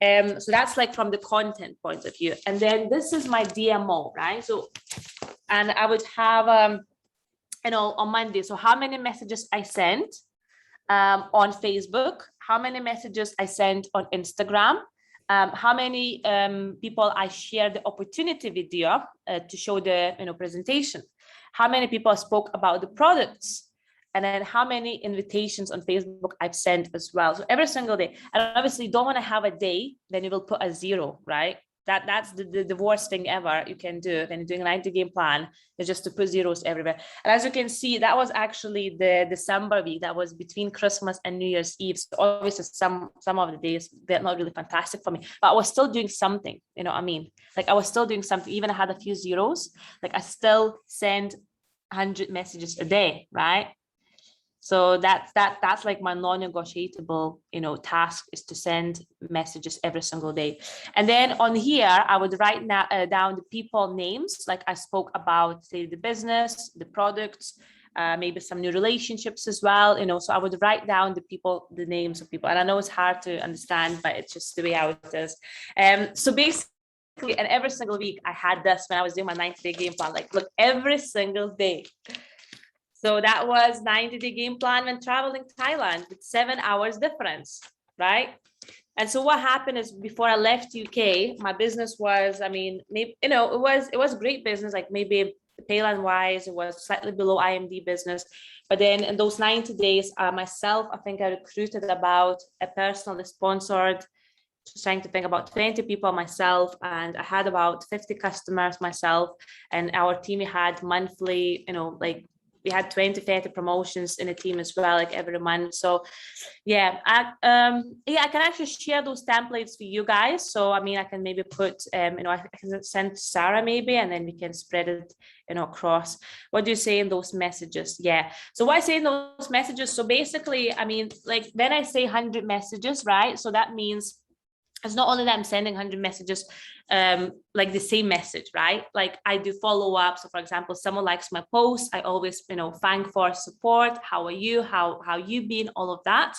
So that's like from the content point of view. And then this is my DMO, right? So, and I would have, on Monday, so how many messages I sent on Facebook, how many messages I sent on Instagram, how many people I shared the opportunity video to show the presentation, how many people spoke about the products, and then how many invitations on Facebook I've sent as well. So every single day. And obviously you don't want to have a day, then you will put a 0, right? That's the worst thing ever you can do when you're doing a 90 game plan, is just to put zeros everywhere. And as you can see, that was actually the December week. That was between Christmas and New Year's Eve. So obviously some of the days, they're not really fantastic for me, but I was still doing something, what I mean? Like I was still doing something, even I had a few zeros, like I still send 100 messages a day, right? So that's like my non-negotiable, task, is to send messages every single day. And then on here, I would write down the people names, like I spoke about, say, the business, the products, maybe some new relationships as well, so I would write down the names of people. And I know it's hard to understand, but it's just the way how it is. So basically, and every single week I had this when I was doing my 90-day game plan, like look, every single day. So that was 90-day game plan when traveling Thailand with 7 hours difference, right? And so what happened is before I left UK, my business was, I mean, maybe, you know, it was great business, like maybe Thailand wise, it was slightly below IMD business. But then in those 90 days, myself, I think I recruited about a personally sponsored, just trying to think, about 20 people myself, and I had about 50 customers myself, and our team had monthly, you know, like we had 20, 30 promotions in a team as well, like every month. So yeah, I can actually share those templates for you guys. So I mean, I can maybe put, you know, I can send to Sara maybe, and then we can spread it, you know, across. What do you say in those messages? Yeah. So what I say in those messages, so basically, I mean, like when I say 100 messages, right? So that means it's not only that I'm sending 100 messages, like the same message, right? Like I do follow up. So for example, someone likes my post, I always, you know, thank for support. How are you? How you been? All of that.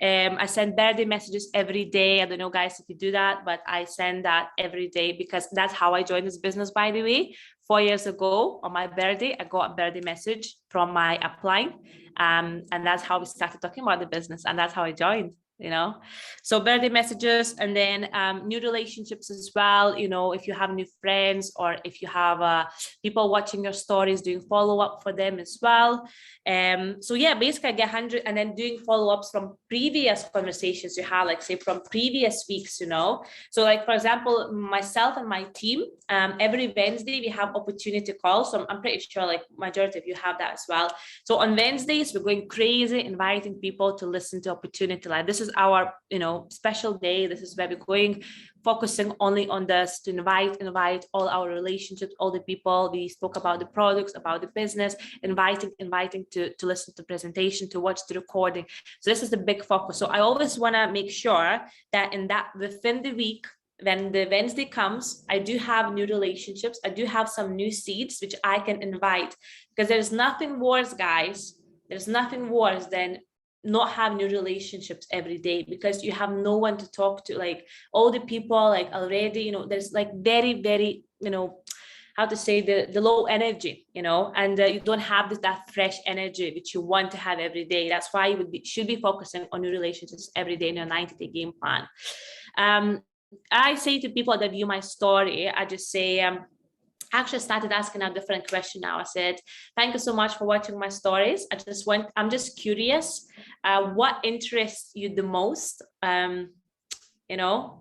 I send birthday messages every day. I don't know, guys, if you do that, but I send that every day because that's how I joined this business, by the way. 4 years ago on my birthday, I got a birthday message from my upline. And that's how we started talking about the business. And that's how I joined. You know, so birthday messages, and then new relationships as well. You know, if you have new friends, or if you have people watching your stories, doing follow-up for them as well. So yeah, basically I get 100, and then doing follow-ups from previous conversations you had, like say from previous weeks, you know. So like, for example, myself and my team, every Wednesday we have opportunity calls. So I'm pretty sure like majority of you have that as well. So on Wednesdays, we're going crazy, inviting people to listen to Opportunity Live. This is our, you know, special day. This is where we're going, focusing only on this, to invite all our relationships, all the people. We spoke about the products, about the business, inviting to listen to presentation, to watch the recording. So this is the big focus. So I always want to make sure that within the week, when the Wednesday comes, I do have new relationships. I do have some new seeds which I can invite, because there's nothing worse, guys. There's nothing worse than not have new relationships every day, because you have no one to talk to. Like all the people, like already, you know, there's like very, very, you know, how to say, the low energy, you know, and you don't have that fresh energy which you want to have every day. That's why you should be focusing on new relationships every day in your 90-day game plan. I say to people that view my story, I just say, actually started asking a different question now. I said, thank you so much for watching my stories. I'm just curious, what interests you the most, you know,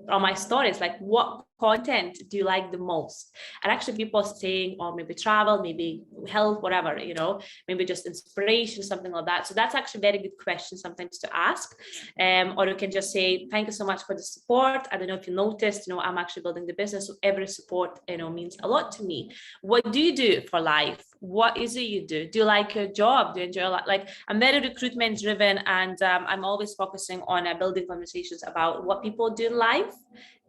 on my stories, like what content do you like the most? And actually people saying, or maybe travel, maybe health, whatever, you know, maybe just inspiration, something like that. So that's actually a very good question sometimes to ask. Or you can just say, thank you so much for the support. I don't know if you noticed, you know, I'm actually building the business. So every support, you know, means a lot to me. What do you do for life? What is it you do? Do you like your job? Do you enjoy a lot? Like, I'm very recruitment driven, and I'm always focusing on building conversations about what people do in life.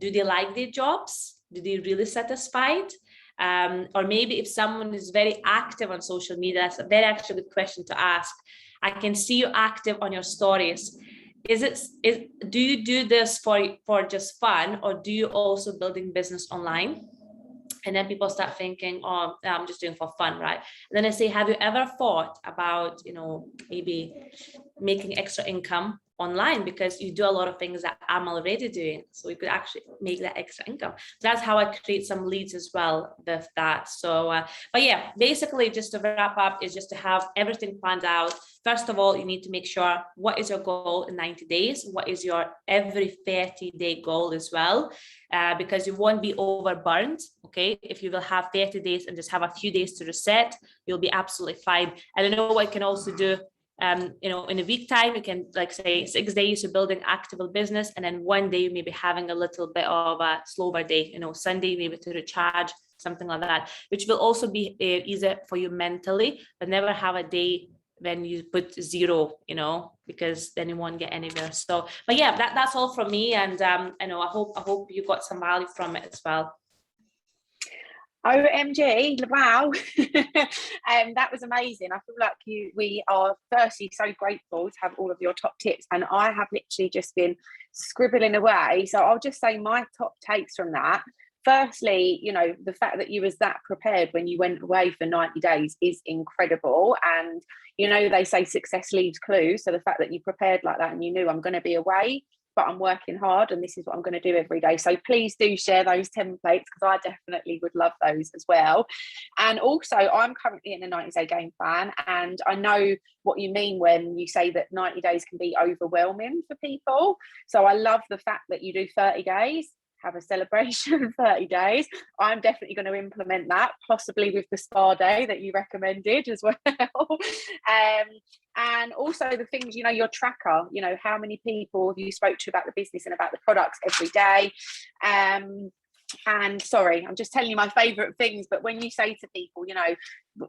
Do they like their jobs? Do they really satisfied? Or maybe if someone is very active on social media, that's a very actually good question to ask. I can see you active on your stories. Do you do this for just fun, or do you also building business online? And then people start thinking, oh, I'm just doing for fun, right? And then I say, have you ever thought about, you know, maybe making extra income online, because you do a lot of things that I'm already doing, so we could actually make that extra income. That's how I create some leads as well with that. So but yeah, basically just to wrap up is just to have everything planned out. First of all, you need to make sure what is your goal in 90 days, what is your every 30-day goal as well, because you won't be overburnt. Okay, if you will have 30 days and just have a few days to reset, you'll be absolutely fine. I don't know what you can also do. You know, in a week time, you can, like, say 6 days you're building active business, and then 1 day you may be having a little bit of a slower day, you know, Sunday maybe to recharge, something like that, which will also be easier for you mentally. But never have a day when you put 0, you know, because then you won't get anywhere. So, but yeah, that's all from me, and I know I hope you got some value from it as well. OMG, wow. That was amazing. I feel like we are firstly so grateful to have all of your top tips, and I have literally just been scribbling away. So I'll just say my top takes from that. firstly, you know, the fact that you was that prepared when you went away for 90 days is incredible. And, you know, they say success leaves clues. So the fact that you prepared like that and you knew I'm going to be away, but I'm working hard and this is what I'm going to do every day. So please do share those templates, because I definitely would love those as well. And also, I'm currently in a 90-day game plan, and I know what you mean when you say that 90 days can be overwhelming for people. So I love the fact that you do 30 days, have a celebration 30 days. I'm definitely going to implement that, possibly with the spa day that you recommended as well. And also the things, you know, your tracker, you know, how many people you spoke to about the business and about the products every day. And sorry, I'm just telling you my favorite things, but when you say to people, you know,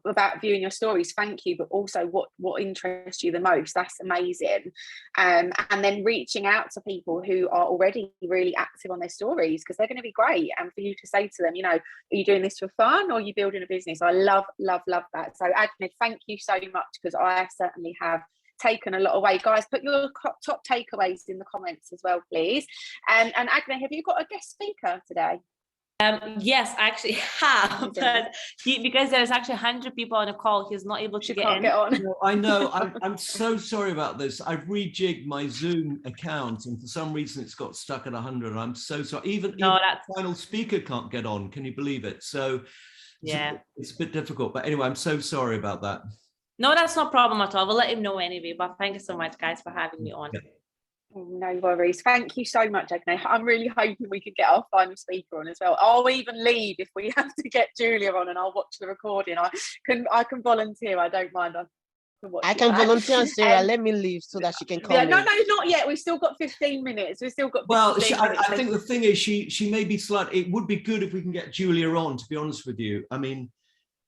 about viewing your stories, thank you, but also what interests you the most, that's amazing. And then reaching out to people who are already really active on their stories, because they're going to be great. And for you to say to them, you know, are you doing this for fun or are you building a business? I love that. So Agne, thank you so much, because I certainly have taken a lot away. Guys, put your top takeaways in the comments as well, please. And Agne, have you got a guest speaker today? Yes, I actually have, but because there's actually 100 people on the call, he's not able to get on. No, I know. I'm so sorry about this. I've rejigged my Zoom account, and for some reason it's got stuck at 100. I'm so sorry. Even the final speaker can't get on. Can you believe it? So yeah, it's a bit difficult. But anyway, I'm so sorry about that. No, that's no problem at all. We'll let him know anyway. But thank you so much, guys, for having me on. Yeah. No worries. Thank you so much, Agne. I'm really hoping we could get our final speaker on as well. I'll even leave if we have to get Julia on, and I'll watch the recording. I can volunteer. I don't mind. I can volunteer, Sarah. Let me leave so that she can call me. No, not yet. We've still got 15 minutes. We've still got 15 minutes. I think the thing is, she may be slightly. It would be good if we can get Julia on, to be honest with you. I mean,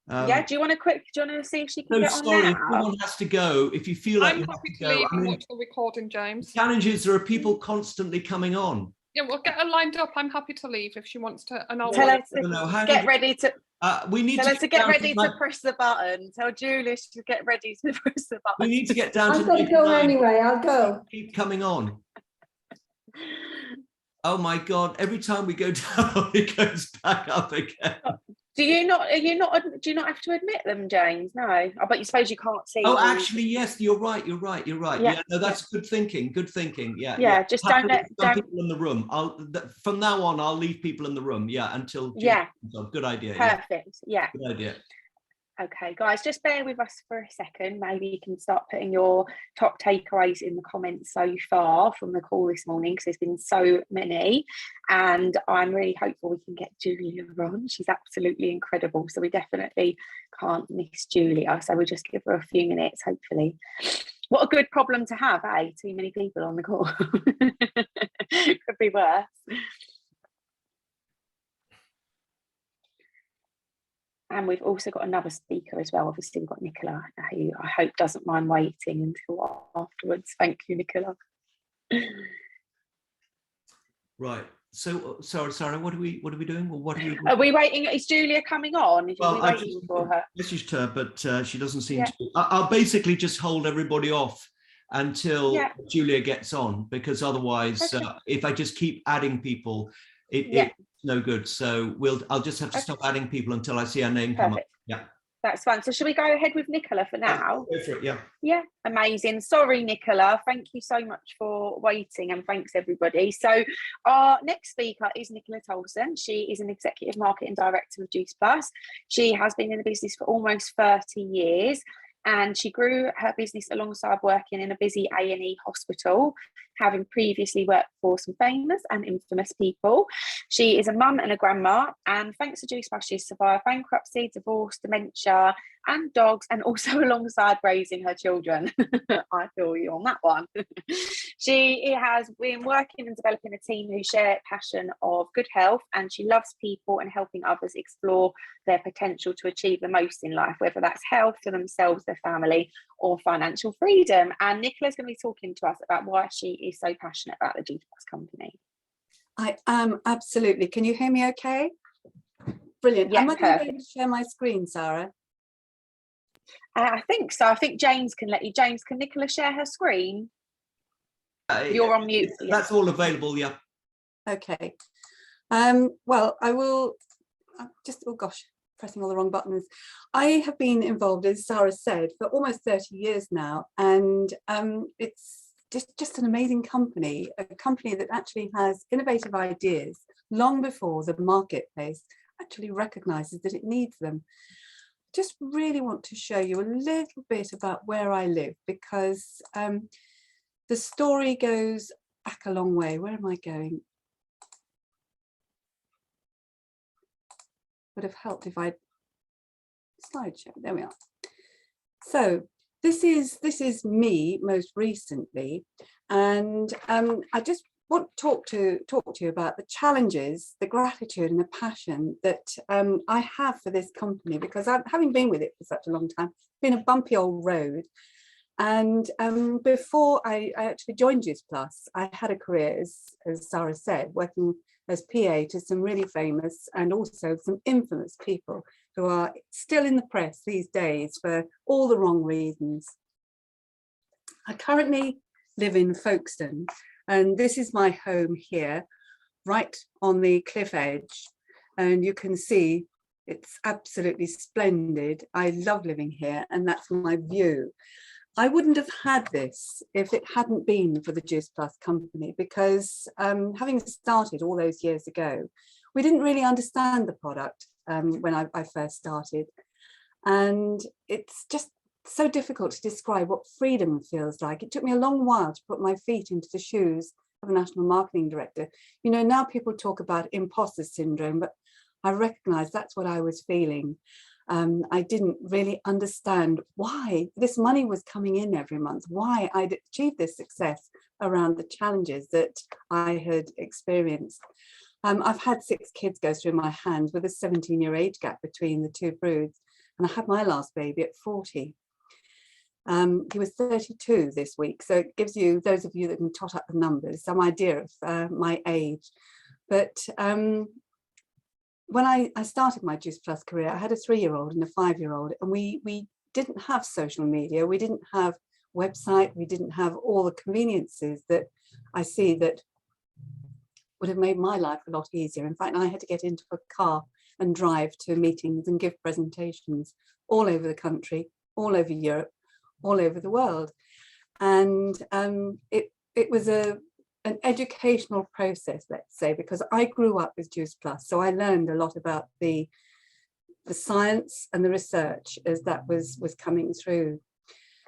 yeah, do you want to see if she can get on now? Sorry, if someone has to go, if you feel like I'm happy to leave and watch the recording, James. The challenge is there are people constantly coming on. Yeah, we'll get her lined up. I'm happy to leave if she wants to. And I'll tell her to get ready to. We need tell her to get ready to press the button. Tell Julia to get ready to press the button. We need to get down to. I'm going to go anyway. I'll go. Keep coming on. Oh my God! Every time we go down, it goes back up again. Do you not have to admit them, James? No, but you suppose you can't see. Oh, actually, yes, you're right. Yeah, no, that's good thinking. Yeah. Just don't let people in the room. From now on, I'll leave people in the room. Yeah, until good idea. Perfect. Yeah. Good idea. Okay, guys, just bear with us for a second. Maybe you can start putting your top takeaways in the comments so far from the call this morning, because there's been so many, and I'm really hopeful we can get Julia on. She's absolutely incredible, so we definitely can't miss Julia. So we'll just give her a few minutes, hopefully. What a good problem to have, eh? Too many people on the call. Could be worse. And we've also got another speaker as well. Obviously, we've got Nicola, who I hope doesn't mind waiting until afterwards. Thank you, Nicola. Right. So, Sara, what are we doing? Well, what are we waiting? Is Julia coming on? Well, I waiting for her? Messaged her, but she doesn't seem to. I'll basically just hold everybody off until Julia gets on, because otherwise, if I just keep adding people, it's no good. So I'll just have to stop adding people until I see our name come up. Yeah. That's fun. So should we go ahead with Nicola for now? Go for it, yeah. Yeah, amazing. Sorry, Nicola. Thank you so much for waiting, and thanks everybody. So our next speaker is Nicola Tolson. She is an executive marketing director of Juice Plus. She has been in the business for almost 30 years. And she grew her business alongside working in a busy A&E hospital, having previously worked for some famous and infamous people. She is a mum and a grandma, and thanks to Juice Plus, she's survived bankruptcy, divorce, dementia, and dogs, and also alongside raising her children. I feel you on that one. She has been working and developing a team who share passion of good health, and she loves people and helping others explore their potential to achieve the most in life, whether that's health for themselves, their family, or financial freedom. And Nicola's going to be talking to us about why she is so passionate about the Juice Plus company. I am, absolutely. Can you hear me okay? Brilliant. Yeah, am I going to be able to share my screen, Sara? I think so. I think James can let you. James, can Nicola share her screen? You're on mute. That's all available, yeah. Okay. Well, I will oh gosh, pressing all the wrong buttons. I have been involved, as Sara said, for almost 30 years now, and it's just an amazing company, a company that actually has innovative ideas long before the marketplace actually recognises that it needs them. Just really want to show you a little bit about where I live, because the story goes back a long way. Where am I going? Would have helped if I slideshow. There we are. So this is me most recently, and I just want to talk to you about the challenges, the gratitude and the passion that I have for this company, because having been with it for such a long time, it's been a bumpy old road. And before I actually joined Juice Plus, I had a career, as Sara said, working as PA to some really famous and also some infamous people who are still in the press these days for all the wrong reasons. I currently live in Folkestone, and this is my home here, right on the cliff edge. And you can see it's absolutely splendid. I love living here, and that's my view. I wouldn't have had this if it hadn't been for the Juice Plus company, because having started all those years ago, we didn't really understand the product when I first started. And it's just so difficult to describe what freedom feels like. It took me a long while to put my feet into the shoes of a national marketing director. You know, now people talk about imposter syndrome, but I recognize that's what I was feeling. I didn't really understand why this money was coming in every month, why I'd achieved this success around the challenges that I had experienced. I've had 6 kids go through my hands with a 17-year age gap between the 2 broods, and I had my last baby at 40. He was 32 this week, so it gives you, those of you that can tot up the numbers, some idea of my age. But when I started my Juice Plus career, I had a 3-year-old and a 5-year-old, and we didn't have social media, we didn't have website, we didn't have all the conveniences that I see that would have made my life a lot easier. In fact, I had to get into a car and drive to meetings and give presentations all over the country, all over Europe, all over the world. And it was an educational process, let's say, because I grew up with Juice Plus, so I learned a lot about the science and the research as that was coming through.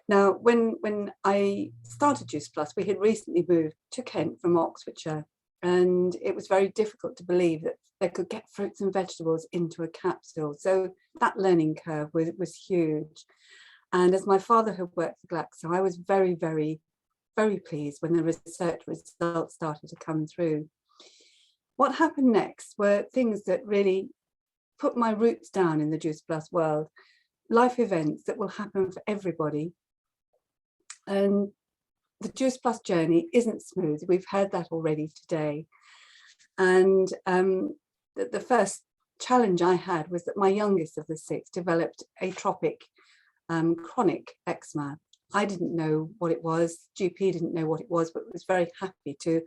Now, when I started Juice Plus, we had recently moved to Kent from Oxfordshire, and it was very difficult to believe that they could get fruits and vegetables into a capsule. So that learning curve was huge. And as my father had worked for Glaxo, I was very, very, very pleased when the research results started to come through. What happened next were things that really put my roots down in the Juice Plus world, life events that will happen for everybody. And the Juice Plus journey isn't smooth. We've heard that already today. And the first challenge I had was that my youngest of the 6 developed atropic chronic eczema. I didn't know what it was, GP didn't know what it was, but was very happy to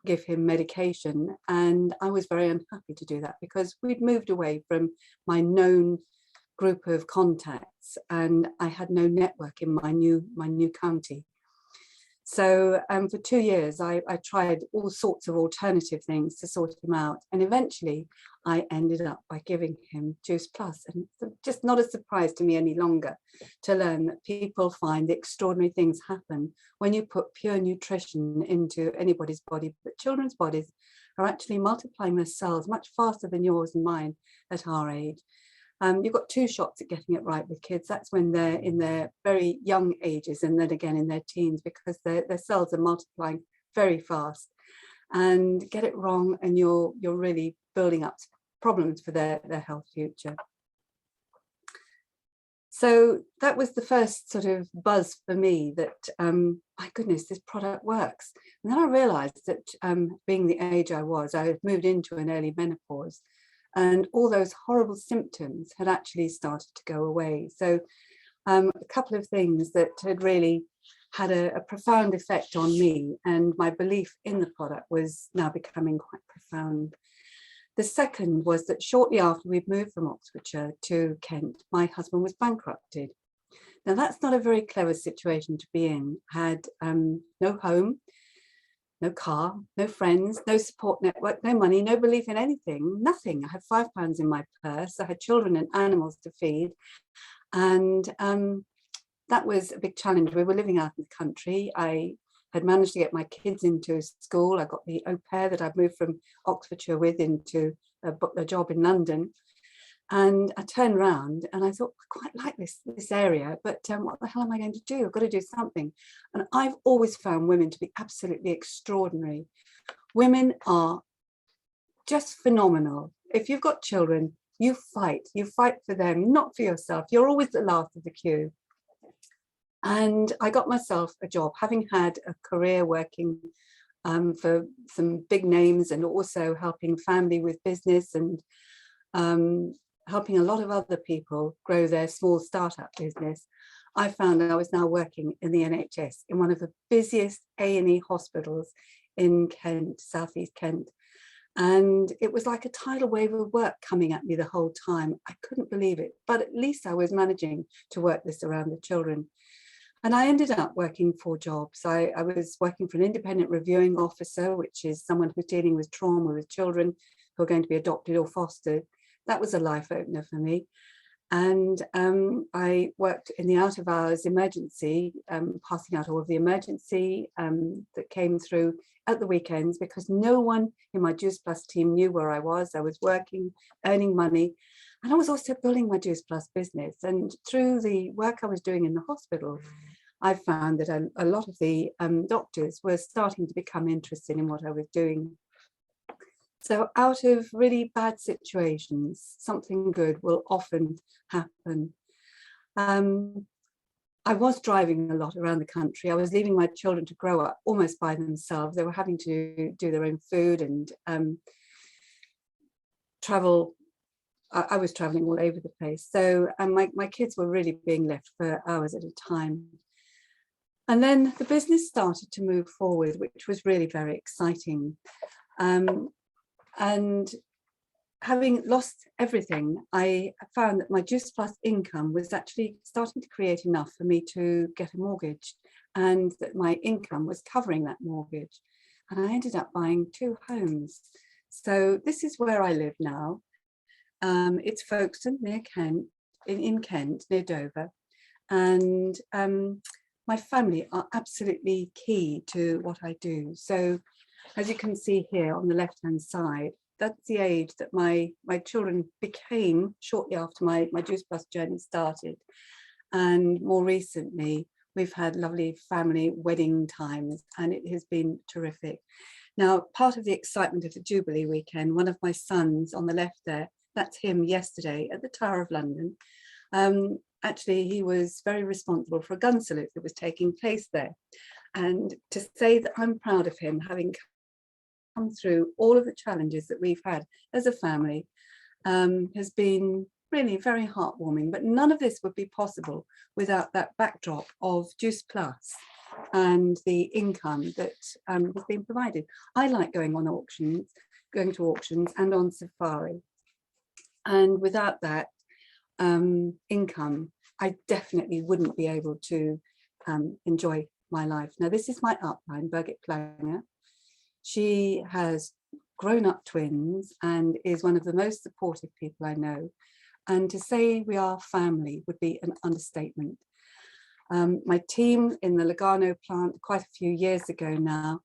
give him medication. And I was very unhappy to do that because we'd moved away from my known group of contacts and I had no network in my new county. So for 2 years, I tried all sorts of alternative things to sort him out. And eventually I ended up by giving him Juice Plus. And it's just not a surprise to me any longer to learn that people find extraordinary things happen when you put pure nutrition into anybody's body. But children's bodies are actually multiplying their cells much faster than yours and mine at our age. You've got 2 shots at getting it right with kids. That's when they're in their very young ages and then again in their teens, because their cells are multiplying very fast. And get it wrong and you're really building up problems for their health future. So that was the first sort of buzz for me that, my goodness, this product works. And then I realized that being the age I was, I had moved into an early menopause. And all those horrible symptoms had actually started to go away. So a couple of things that had really had a profound effect on me, and my belief in the product was now becoming quite profound. The second was that shortly after we'd moved from Oxfordshire to Kent, my husband was bankrupted. Now that's not a very clever situation to be in. Had no home, no car, no friends, no support network, no money, no belief in anything, nothing. I had £5 in my purse. I had children and animals to feed. And that was a big challenge. We were living out in the country. I had managed to get my kids into school. I got the au pair that I'd moved from Oxfordshire with into a job in London. And I turned around and I thought, I quite like this area, but what the hell am I going to do? I've got to do something. And I've always found women to be absolutely extraordinary. Women are just phenomenal. If you've got children, you fight for them, not for yourself. You're always the last of the queue. And I got myself a job, having had a career working for some big names and also helping family with business and helping a lot of other people grow their small startup business. I found I was now working in the NHS in one of the busiest A&E hospitals in Kent, southeast Kent. And it was like a tidal wave of work coming at me the whole time. I couldn't believe it, but at least I was managing to work this around the children. And I ended up working 4 jobs. I was working for an independent reviewing officer, which is someone who's dealing with trauma with children who are going to be adopted or fostered. That was a life opener for me. And I worked in the out of hours emergency, passing out all of the emergency that came through at the weekends, because no one in my Juice Plus team knew where I was. I was working, earning money, and I was also building my Juice Plus business. And through the work I was doing in the hospital, I found that a lot of the doctors were starting to become interested in what I was doing. So out of really bad situations, something good will often happen. I was driving a lot around the country. I was leaving my children to grow up almost by themselves. They were having to do their own food and travel. I was traveling all over the place. So my kids were really being left for hours at a time. And then the business started to move forward, which was really very exciting. And having lost everything, I found that my Juice Plus income was actually starting to create enough for me to get a mortgage, and that my income was covering that mortgage. And I ended up buying 2 homes. So this is where I live now. It's Folkestone near Kent, in Kent, near Dover. And my family are absolutely key to what I do. So as you can see here on the left-hand side, that's the age that my children became shortly after my Juice Plus journey started. And more recently, we've had lovely family wedding times, and it has been terrific. Now, part of the excitement of the Jubilee weekend, one of my sons on the left there, that's him yesterday at the Tower of London. Actually, he was very responsible for a gun salute that was taking place there. And to say that I'm proud of him, having come through all of the challenges that we've had as a family, has been really very heartwarming. But none of this would be possible without that backdrop of Juice Plus and the income that has been provided. I like going to auctions and on safari. And without that income, I definitely wouldn't be able to enjoy my life. Now, this is my upline, Birgit Planger. She has grown-up twins and is one of the most supportive people I know. And to say we are family would be an understatement. My team in the Lugano plant quite a few years ago now,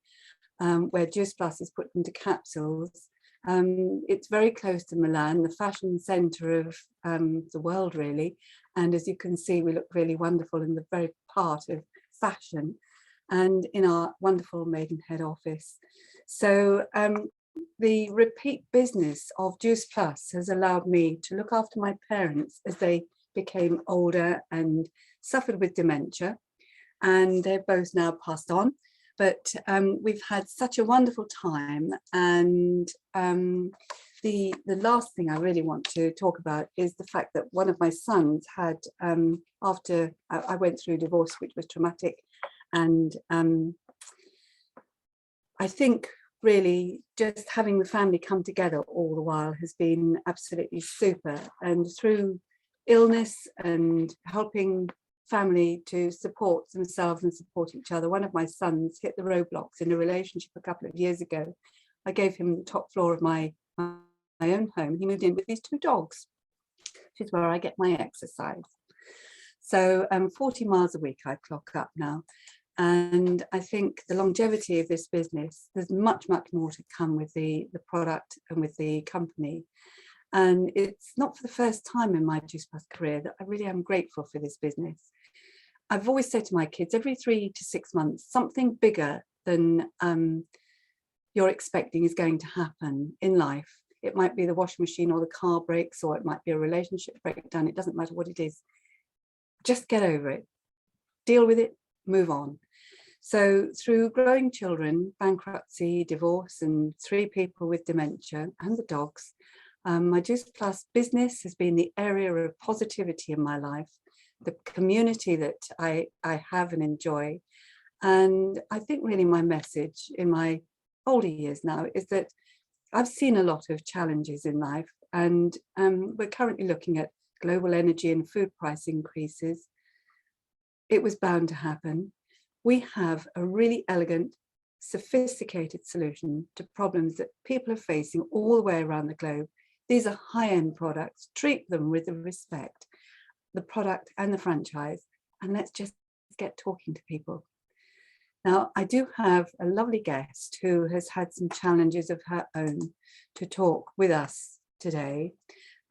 where Juice Plus is put into capsules. It's very close to Milan, the fashion centre of the world, really. And as you can see, we look really wonderful in the very part of fashion and in our wonderful Maidenhead office. So the repeat business of Juice Plus has allowed me to look after my parents as they became older and suffered with dementia. And they're both now passed on. But we've had such a wonderful time. And the last thing I really want to talk about is the fact that one of my sons had, after I went through divorce, which was traumatic, And I think really just having the family come together all the while has been absolutely super. And through illness and helping family to support themselves and support each other, one of my sons hit the roadblocks in a relationship a couple of years ago. I gave him the top floor of my own home. He moved in with these 2 dogs, which is where I get my exercise. So 40 miles a week I clock up now. And I think the longevity of this business, there's much, much more to come with the product and with the company. And it's not for the first time in my Juice Plus career that I really am grateful for this business. I've always said to my kids, every 3 to 6 months, something bigger than you're expecting is going to happen in life. It might be the washing machine or the car breaks, or it might be a relationship breakdown. It doesn't matter what it is. Just get over it, deal with it, move on. So through growing children, bankruptcy, divorce, and 3 people with dementia and the dogs, my Juice Plus business has been the area of positivity in my life, the community that I have and enjoy. And I think really my message in my older years now is that I've seen a lot of challenges in life, and we're currently looking at global energy and food price increases. It was bound to happen. We have a really elegant, sophisticated solution to problems that people are facing all the way around the globe. These are high-end products. Treat them with the respect, the product and the franchise, and let's just get talking to people. Now, I do have a lovely guest who has had some challenges of her own to talk with us today.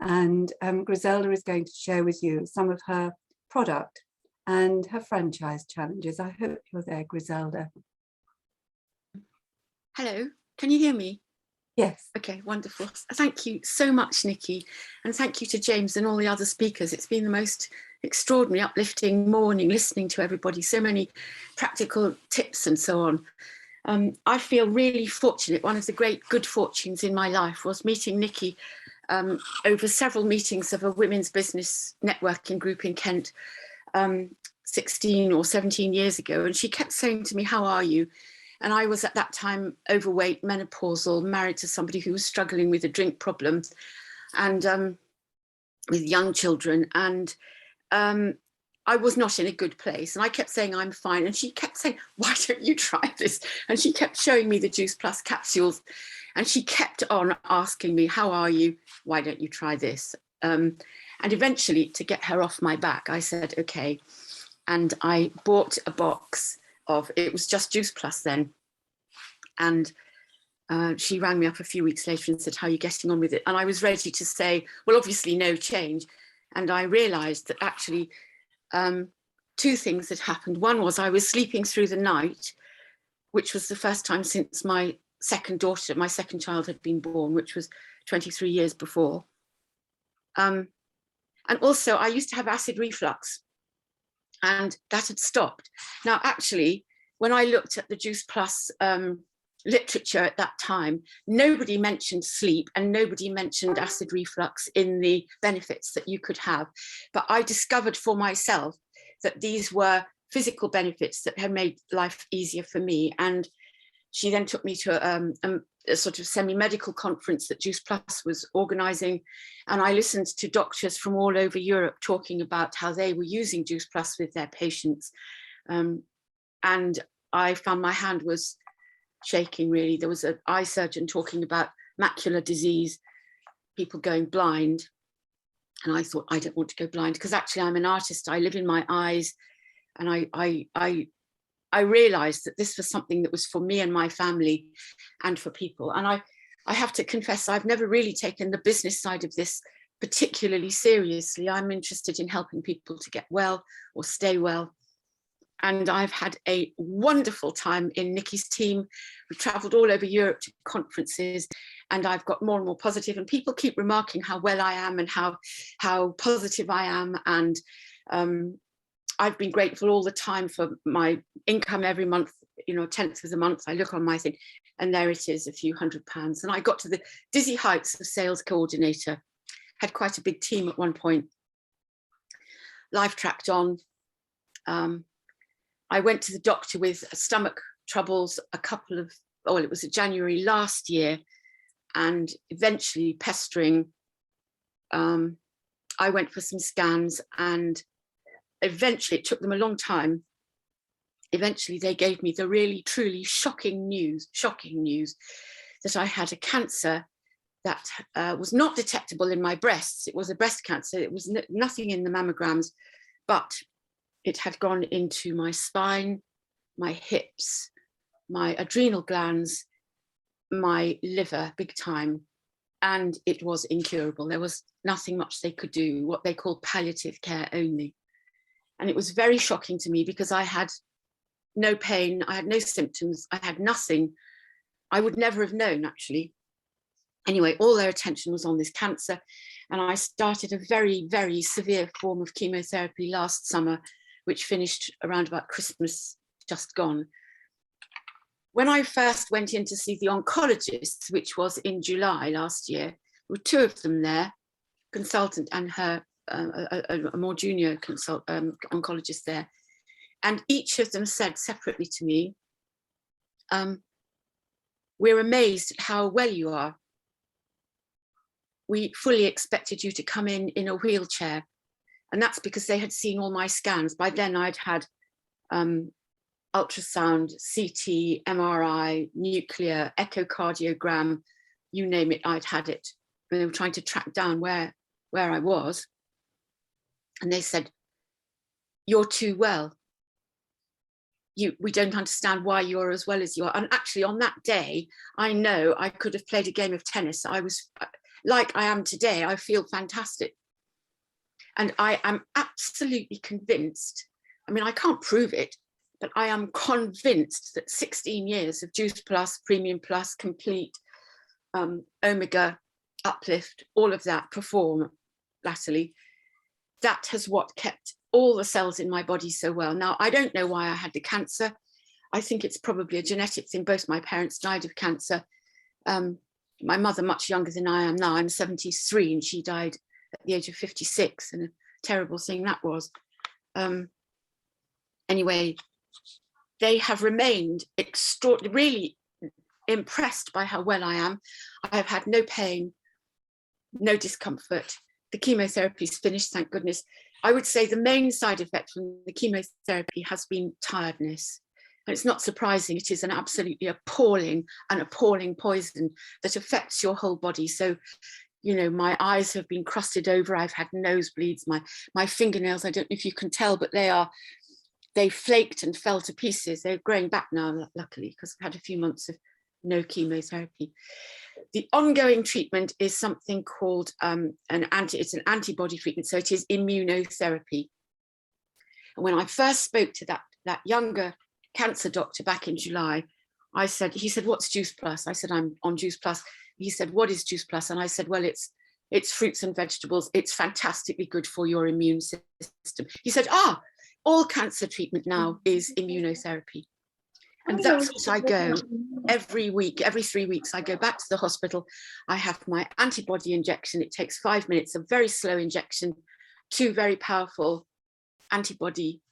And Griselda is going to share with you some of her product and her franchise challenges. I hope you're there, Griselda. Hello, can you hear me? Yes. Okay, wonderful. Thank you so much, Nikki. And thank you to James and all the other speakers. It's been the most extraordinary, uplifting morning, listening to everybody, so many practical tips and so on. I feel really fortunate. One of the great good fortunes in my life was meeting Nikki over several meetings of a women's business networking group in Kent 16 or 17 years ago. And she kept saying to me, how are you? And I was at that time overweight, menopausal, married to somebody who was struggling with a drink problem and with young children. And I was not in a good place. And I kept saying, I'm fine. And she kept saying, why don't you try this? And she kept showing me the Juice Plus capsules. And she kept on asking me, how are you? Why don't you try this? And eventually, to get her off my back, I said, okay. And I bought a box of, it was just Juice Plus then. And she rang me up a few weeks later and said, how are you getting on with it? And I was ready to say, well, obviously no change. And I realized that actually 2 things had happened. One was I was sleeping through the night, which was the first time since my second daughter, my second child had been born, which was 23 years before. And also I used to have acid reflux and that had stopped. Now, actually, when I looked at the Juice Plus literature at that time, nobody mentioned sleep and nobody mentioned acid reflux in the benefits that you could have. But I discovered for myself that these were physical benefits that had made life easier for me. And she then took me to a sort of semi-medical conference that Juice Plus was organizing. And I listened to doctors from all over Europe talking about how they were using Juice Plus with their patients. And I found my hand was shaking, really. There was an eye surgeon talking about macular disease, people going blind. And I thought, I don't want to go blind, because actually I'm an artist. I live in my eyes. And I realized that this was something that was for me and my family and for people. And I have to confess, I've never really taken the business side of this particularly seriously. I'm interested in helping people to get well or stay well. And I've had a wonderful time in Nikki's team. We've traveled all over Europe to conferences, and I've got more and more positive, and people keep remarking how well I am and how positive I am. And I've been grateful all the time for my income every month, you know, 10th of the month. I look on my thing and there it is, a few £100s. And I got to the dizzy heights of sales coordinator, had quite a big team at one point. Life tracked on. I went to the doctor with stomach troubles it was January last year, and eventually pestering. I went for some scans, and eventually, it took them a long time. Eventually they gave me the really, truly shocking news that I had a cancer that was not detectable in my breasts. It was a breast cancer. It was nothing in the mammograms, but it had gone into my spine, my hips, my adrenal glands, my liver, big time. And it was incurable. There was nothing much they could do, what they call palliative care only. And it was very shocking to me because I had no pain, I had no symptoms, I had nothing. I would never have known, actually. Anyway, all their attention was on this cancer. And I started a very, very severe form of chemotherapy last summer, which finished around about Christmas, just gone. When I first went in to see the oncologist, which was in July last year, there were two of them there, consultant and her, a more junior oncologist there. And each of them said separately to me, we're amazed at how well you are. We fully expected you to come in a wheelchair. And that's because they had seen all my scans. By then I'd had ultrasound, CT, MRI, nuclear, echocardiogram, you name it, I'd had it. And they were trying to track down where I was. And they said, you're too well. We don't understand why you're as well as you are. And actually on that day, I know I could have played a game of tennis. I was like I am today. I feel fantastic. And I am absolutely convinced, I mean, I can't prove it, but I am convinced that 16 years of Juice Plus, Premium Plus, Complete, Omega, Uplift, all of that, Perform, latterly, that has what kept all the cells in my body so well. Now, I don't know why I had the cancer. I think it's probably a genetic thing. Both my parents died of cancer. My mother, much younger than I am now, I'm 73, and she died at the age of 56, and a terrible thing that was. Anyway, they have remained really impressed by how well I am. I have had no pain, no discomfort. The chemotherapy is finished, thank goodness. I would say the main side effect from the chemotherapy has been tiredness. And it's not surprising, it is an absolutely appalling poison that affects your whole body. So, you know, my eyes have been crusted over, I've had nosebleeds, my fingernails, I don't know if you can tell, but they flaked and fell to pieces. They're growing back now, luckily, because I've had a few months of no chemotherapy. The ongoing treatment is something called it's an antibody treatment, so it is immunotherapy. And when I first spoke to that younger cancer doctor back in July, he said, what's Juice Plus? I said, I'm on Juice Plus. He said, what is Juice Plus? And I said, well, it's fruits and vegetables. It's fantastically good for your immune system. He said, all cancer treatment now is immunotherapy. And that's what I go every week, every 3 weeks, I go back to the hospital. I have my antibody injection. It takes 5 minutes, a very slow injection, 2 very powerful antibody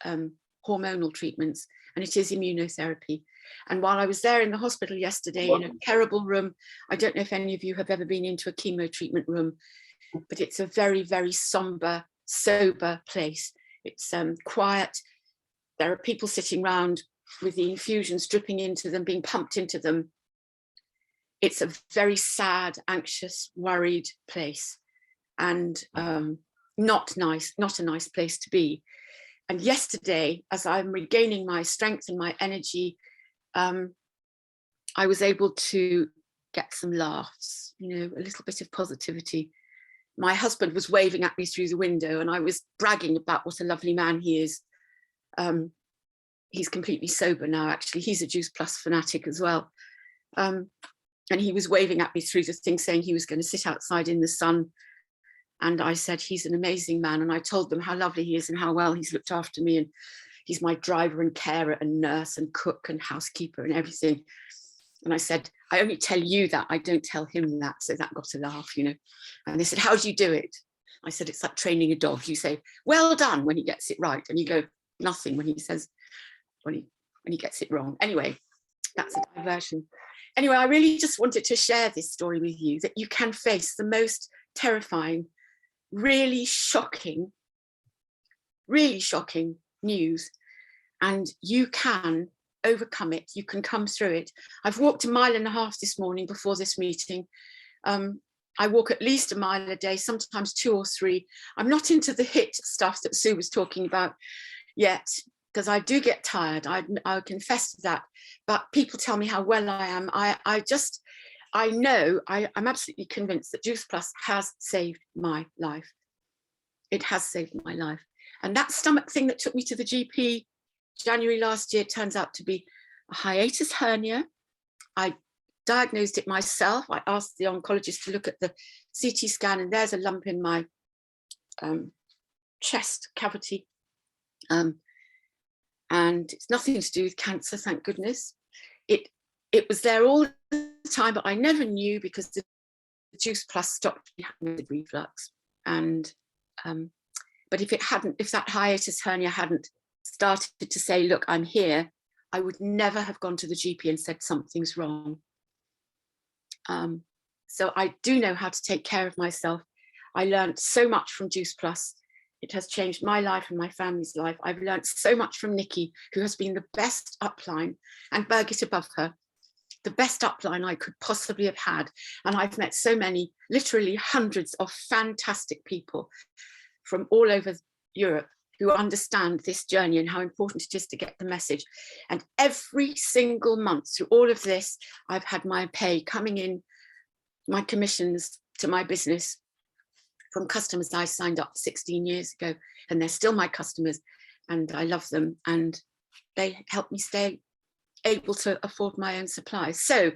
hormonal treatments, and it is immunotherapy. And while I was there in the hospital yesterday in a terrible room, I don't know if any of you have ever been into a chemo treatment room, but it's a very, very somber, sober place. It's quiet. There are people sitting around with the infusions dripping into them, being pumped into them. It's a very sad, anxious, worried place, and not a nice place to be. And yesterday, as I'm regaining my strength and my energy, I was able to get some laughs, you know, a little bit of positivity. My husband was waving at me through the window, and I was bragging about what a lovely man he is. He's completely sober now, actually. He's a Juice Plus fanatic as well. And he was waving at me through the thing, saying he was going to sit outside in the sun. And I said, he's an amazing man. And I told them how lovely he is and how well he's looked after me. And he's my driver and carer and nurse and cook and housekeeper and everything. And I said, I only tell you that, I don't tell him that. So that got a laugh, you know. And they said, how do you do it? I said, it's like training a dog. You say, well done when he gets it right. And you go, nothing when he says, when he gets it wrong. Anyway, that's a diversion. Anyway, I really just wanted to share this story with you, that you can face the most terrifying, really shocking news, and you can overcome it. You can come through it. I've walked 1.5 miles this morning before this meeting. I walk at least 1 mile a day, sometimes 2 or 3. I'm not into the HIIT stuff that Sue was talking about yet, because I do get tired. I confess to that. But people tell me how well I am. I'm absolutely convinced that Juice Plus has saved my life. It has saved my life. And that stomach thing that took me to the GP January last year turns out to be a hiatus hernia. I diagnosed it myself. I asked the oncologist to look at the CT scan, and there's a lump in my chest cavity. And it's nothing to do with cancer, thank goodness. It was there all the time, but I never knew because the Juice Plus stopped me having the reflux. And but if that hiatus hernia hadn't started to say, look, I'm here, I would never have gone to the GP and said something's wrong. So I do know how to take care of myself. I learned so much from Juice Plus. It has changed my life and my family's life. I've learned so much from Nikki, who has been the best upline, and Birgit above her, the best upline I could possibly have had. And I've met so many, literally hundreds of fantastic people from all over Europe who understand this journey and how important it is to get the message. And every single month through all of this, I've had my pay coming in, my commissions to my business from customers I signed up 16 years ago, and they're still my customers, and I love them, and they help me stay able to afford my own supplies. So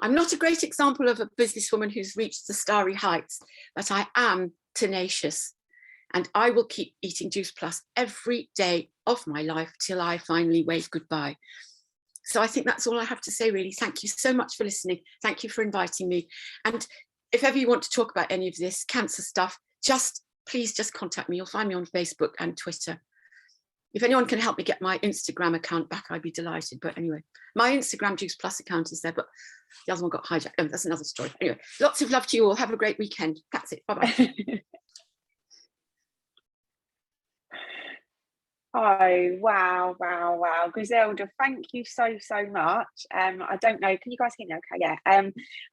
I'm not a great example of a businesswoman who's reached the starry heights, but I am tenacious. And I will keep eating Juice Plus every day of my life till I finally wave goodbye. So I think that's all I have to say, really. Thank you so much for listening. Thank you for inviting me. And if ever you want to talk about any of this cancer stuff, please just contact me. You'll find me on Facebook and Twitter. If anyone can help me get my Instagram account back, I'd be delighted. But anyway, my Instagram Juice Plus account is there, but the other one got hijacked. Oh, that's another story. Anyway, lots of love to you all. Have a great weekend. That's it. Bye-bye. Oh, wow. Griselda, thank you so much. I don't know, can you guys hear me okay? Yeah.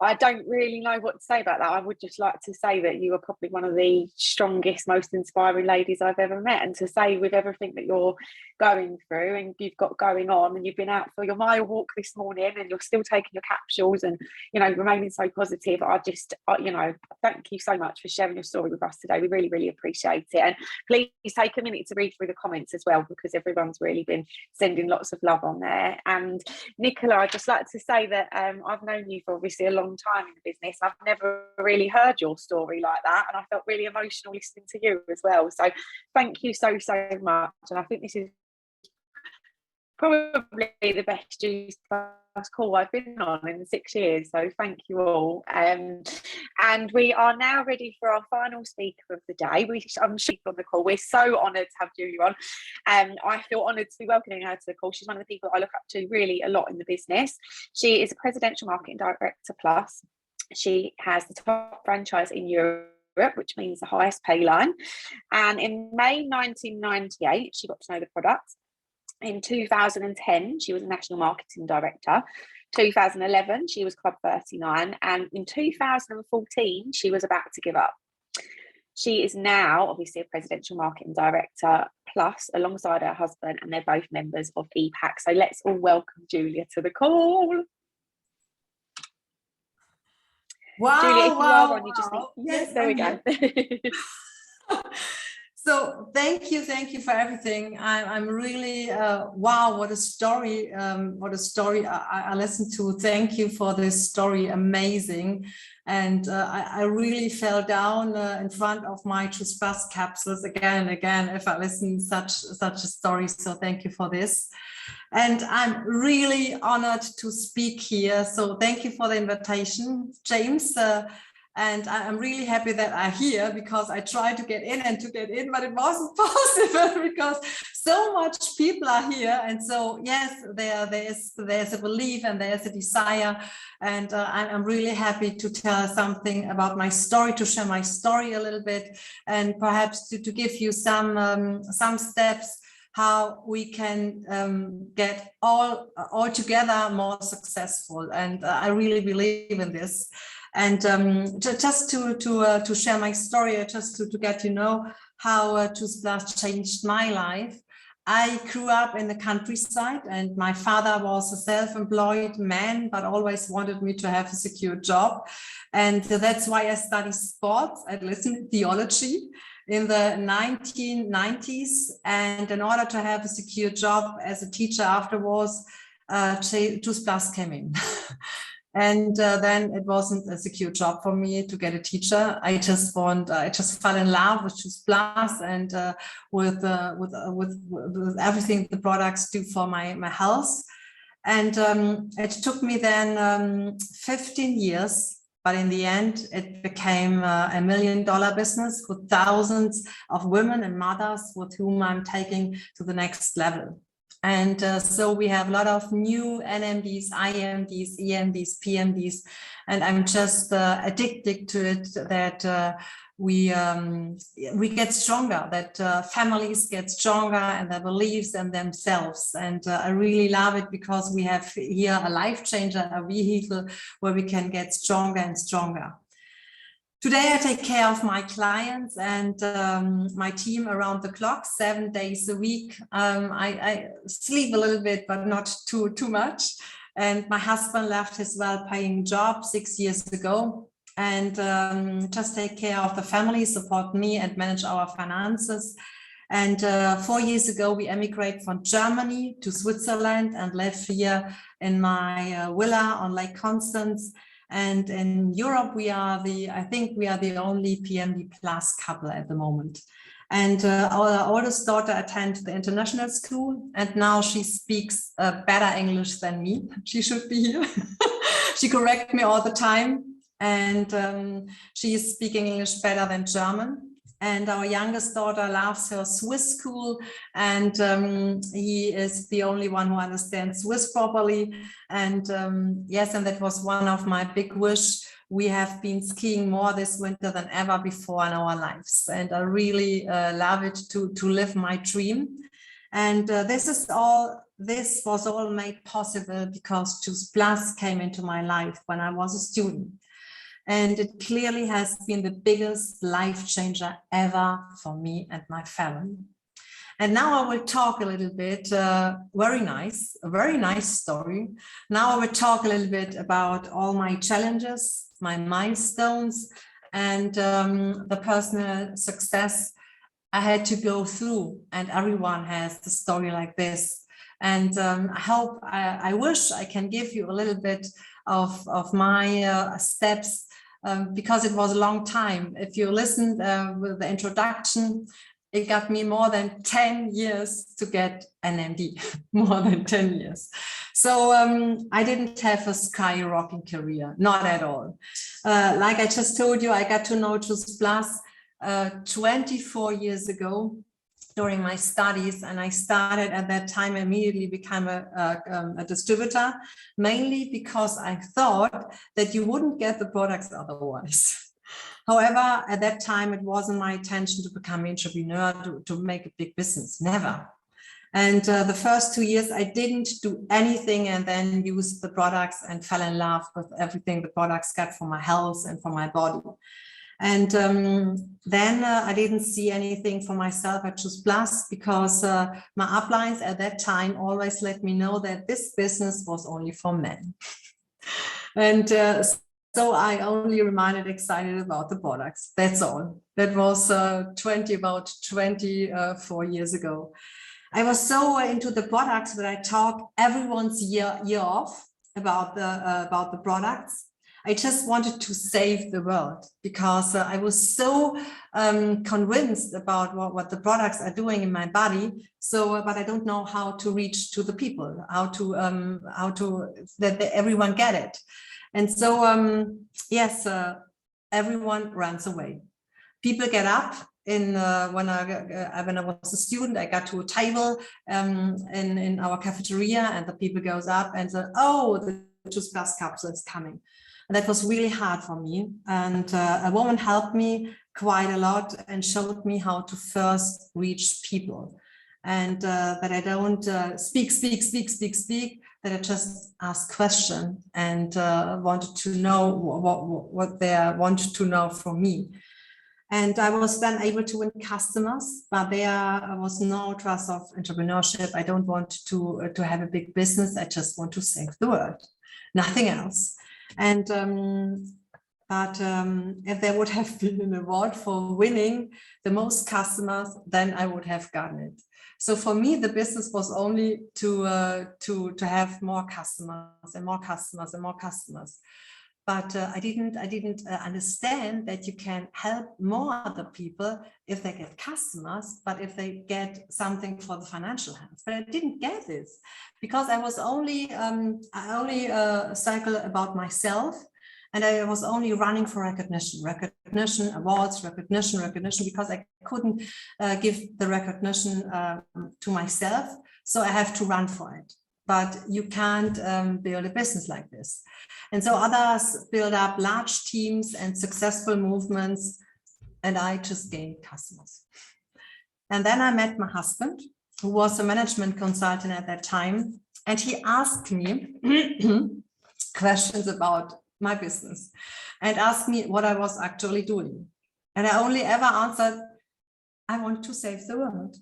I don't really know what to say about that. I would just like to say that you are probably one of the strongest, most inspiring ladies I've ever met, and to say with everything that you're going through and you've got going on, and you've been out for your mile walk this morning and you're still taking your capsules and, you know, remaining so positive. You know, thank you so much for sharing your story with us today. We really appreciate it. And please take a minute to read through the comments as well, because everyone's really been sending lots of love on there. And Nicola, I'd just like to say that I've known you for obviously a long time in the business. I've never really heard your story like that, and I felt really emotional listening to you as well. So thank you so much. And I think this is probably the best Juice Plus call I've been on in 6 years, so thank you all. And we are now ready for our final speaker of the day. I'm on the call. We're so honoured to have Julie on. I feel honoured to be welcoming her to the call. She's one of the people I look up to really a lot in the business. She is a Presidential Marketing Director Plus. She has the top franchise in Europe, which means the highest pay line. And in May 1998, she got to know the product. In 2010, she was a National Marketing Director. 2011, she was Club 39. And in 2014, she was about to give up. She is now obviously a Presidential Marketing Director Plus alongside her husband, and they're both members of EPAC. So let's all welcome Julia to the call. Wow, Julia, if you wow, are on, you just need, yes, there we go. So thank you for everything. I'm really wow, what a story I listened to. Thank you for this story, amazing. And I really fell down in front of my Juice Plus capsules again and again if I listen such a story. So thank you for this. And I'm really honored to speak here. So thank you for the invitation, James. And I'm really happy that I'm here, because I tried to get in, but it wasn't possible because so much people are here. And so, yes, there's a belief and there's a desire. And I'm really happy to tell something about my story, to share my story a little bit, and perhaps to give you some steps how we can get all together more successful. And I really believe in this. And just to share my story, just to get to know how Choose Plus changed my life. I grew up in the countryside, and my father was a self-employed man, but always wanted me to have a secure job. And that's why I studied sports. I listened to theology in the 1990s. And in order to have a secure job as a teacher afterwards, Choose Plus came in. And then it wasn't a secure job for me to get a teacher. I just fell in love with Choose Plus and with everything the products do for my health. And it took me then 15 years, but in the end, it became a $1 million business with thousands of women and mothers with whom I'm taking to the next level. And so we have a lot of new NMDs, IMDs, EMDs, PMDs, and I'm just addicted to it that we get stronger, that families get stronger and their beliefs and themselves. And I really love it because we have here a life changer, a vehicle where we can get stronger and stronger. Today, I take care of my clients and my team around the clock, 7 days a week. I sleep a little bit, but not too much. And my husband left his well-paying job 6 years ago and just take care of the family, support me and manage our finances. And 4 years ago, we emigrated from Germany to Switzerland and live here in my villa on Lake Constance. And in Europe, I think we are the only PMD Plus couple at the moment. And our oldest daughter attends the international school, and now she speaks better English than me. She should be here. She corrects me all the time, and she is speaking English better than German. And our youngest daughter loves her Swiss school, and he is the only one who understands Swiss properly. And yes, and that was one of my big wish. We have been skiing more this winter than ever before in our lives, and I really love it to live my dream. And this was all made possible because Choose Plus came into my life when I was a student. And it clearly has been the biggest life changer ever for me and my family. And now I will talk a little bit, a very nice story. Now I will talk a little bit about all my challenges, my milestones, and the personal success I had to go through. And everyone has a story like this. And I wish I can give you a little bit of my steps, because it was a long time. If you listened with the introduction, it got me more than 10 years to get an MD, more than 10 years. So I didn't have a skyrocketing career, not at all. Like I just told you, I got to know Choose Plus 24 years ago during my studies, and I started at that time immediately become a distributor, mainly because I thought that you wouldn't get the products otherwise. However, at that time, it wasn't my intention to become an entrepreneur, to make a big business, never. And the first 2 years, I didn't do anything and then used the products and fell in love with everything the products got for my health and for my body. And then I didn't see anything for myself at Choose Plus because my uplines at that time always let me know that this business was only for men. And so I only remained excited about the products. That's all. That was about 24 years ago. I was so into the products that I talk everyone's year off about the products. I just wanted to save the world because I was so convinced about what the products are doing in my body. So, but I don't know how to reach to the people, how to that everyone get it. And so, yes, everyone runs away. People get up when I was a student, I got to a table in our cafeteria, and the people goes up and said, "Oh, the Juice Plus capsule is coming." And that was really hard for me. And a woman helped me quite a lot and showed me how to first reach people, and that I don't speak, that I just ask questions and wanted to know what they wanted to know from me. And I was then able to win customers, but there was no trust of entrepreneurship. I don't want to have a big business. I just want to save the world, nothing else. And if there would have been an award for winning the most customers, then I would have gotten it. So for me, the business was only to have more customers and more customers and more customers. But I didn't understand that you can help more other people if they get customers, but if they get something for the financial health. But I didn't get this because I was only cycle about myself, and I was only running for recognition, awards, recognition, because I couldn't give the recognition to myself. So I have to run for it. But you can't build a business like this. And so others build up large teams and successful movements, and I just gained customers. And then I met my husband, who was a management consultant at that time, and he asked me questions about my business and asked me what I was actually doing. And I only ever answered, I want to save the world.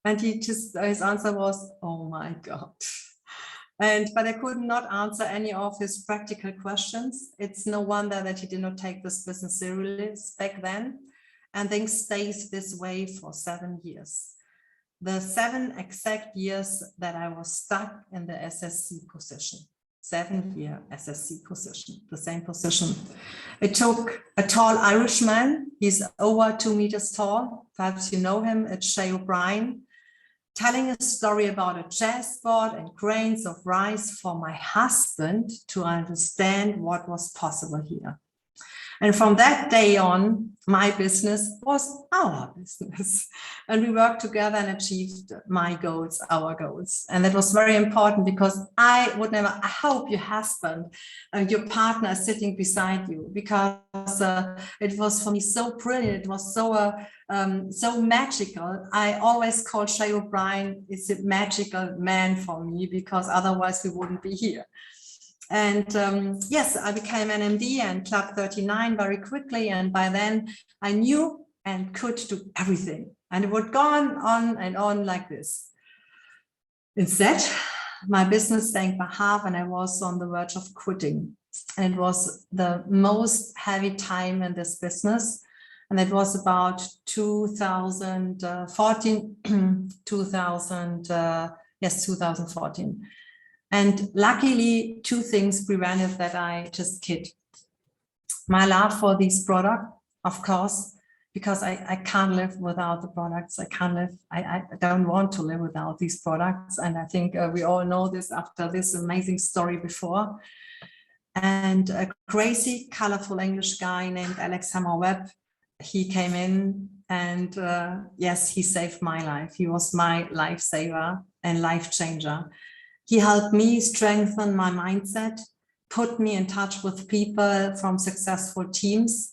And his answer was, oh my God. But I could not answer any of his practical questions. It's no wonder that he did not take this business seriously back then. And things stayed this way for 7 years. The 7 exact years that I was stuck in the SSC position. 7-year SSC position, the same position. It took a tall Irishman. He's over 2 meters tall. Perhaps you know him. It's Shay O'Brien, telling a story about a jazz board and grains of rice for my husband to understand what was possible here. And from that day on, my business was our business. And we worked together and achieved my goals, our goals. And that was very important because I hope your husband, your partner is sitting beside you, because it was for me so brilliant. It was so magical. I always call Shay O'Brien, it's a magical man for me, because otherwise we wouldn't be here. And yes, I became an MD and Club 39 very quickly. And by then I knew and could do everything. And it would go on and on like this. Instead, my business sank by half and I was on the verge of quitting. And it was the most heavy time in this business. And it was about 2014. And luckily, 2 things prevented that I just quit. My love for this product, of course, because I can't live without the products. I don't want to live without these products. And I think we all know this after this amazing story before. And a crazy, colorful English guy named Alex Hammer-Webb, he came in and yes, he saved my life. He was my lifesaver and life changer. He helped me strengthen my mindset, put me in touch with people from successful teams,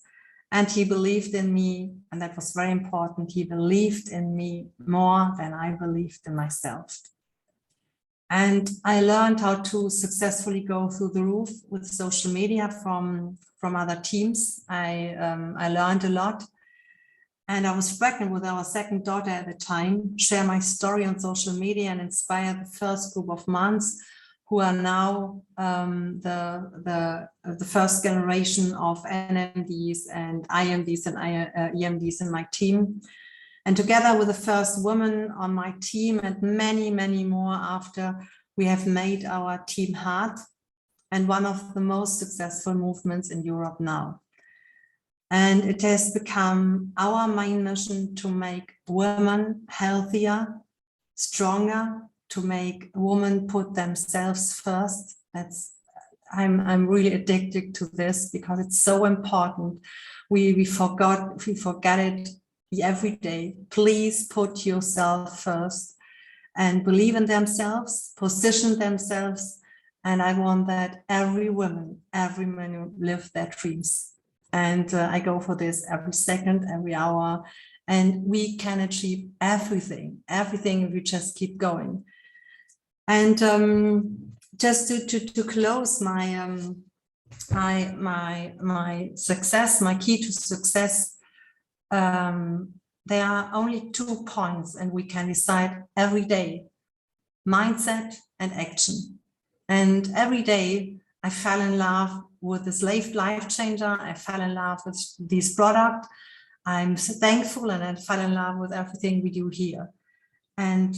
and he believed in me, and that was very important. He believed in me more than I believed in myself. And I learned how to successfully go through the roof with social media from other teams. I learned a lot. And I was pregnant with our second daughter at the time, share my story on social media and inspire the first group of moms who are now the first generation of NMDs and IMDs and EMDs in my team. And together with the first woman on my team and many, many more after, we have made our team heart and one of the most successful movements in Europe now. And it has become our main mission to make women healthier, stronger, to make women put themselves first. I'm really addicted to this because it's so important. We forget it every day, please put yourself first and believe in themselves, position themselves. And I want that every woman live their dreams. And I go for this every second, every hour. And we can achieve everything if we just keep going. And just to close my my success, my key to success, there are only 2 points, and we can decide every day: mindset and action. And every day I fell in love with this life changer. I fell in love with this product. I'm so thankful, and I fell in love with everything we do here. And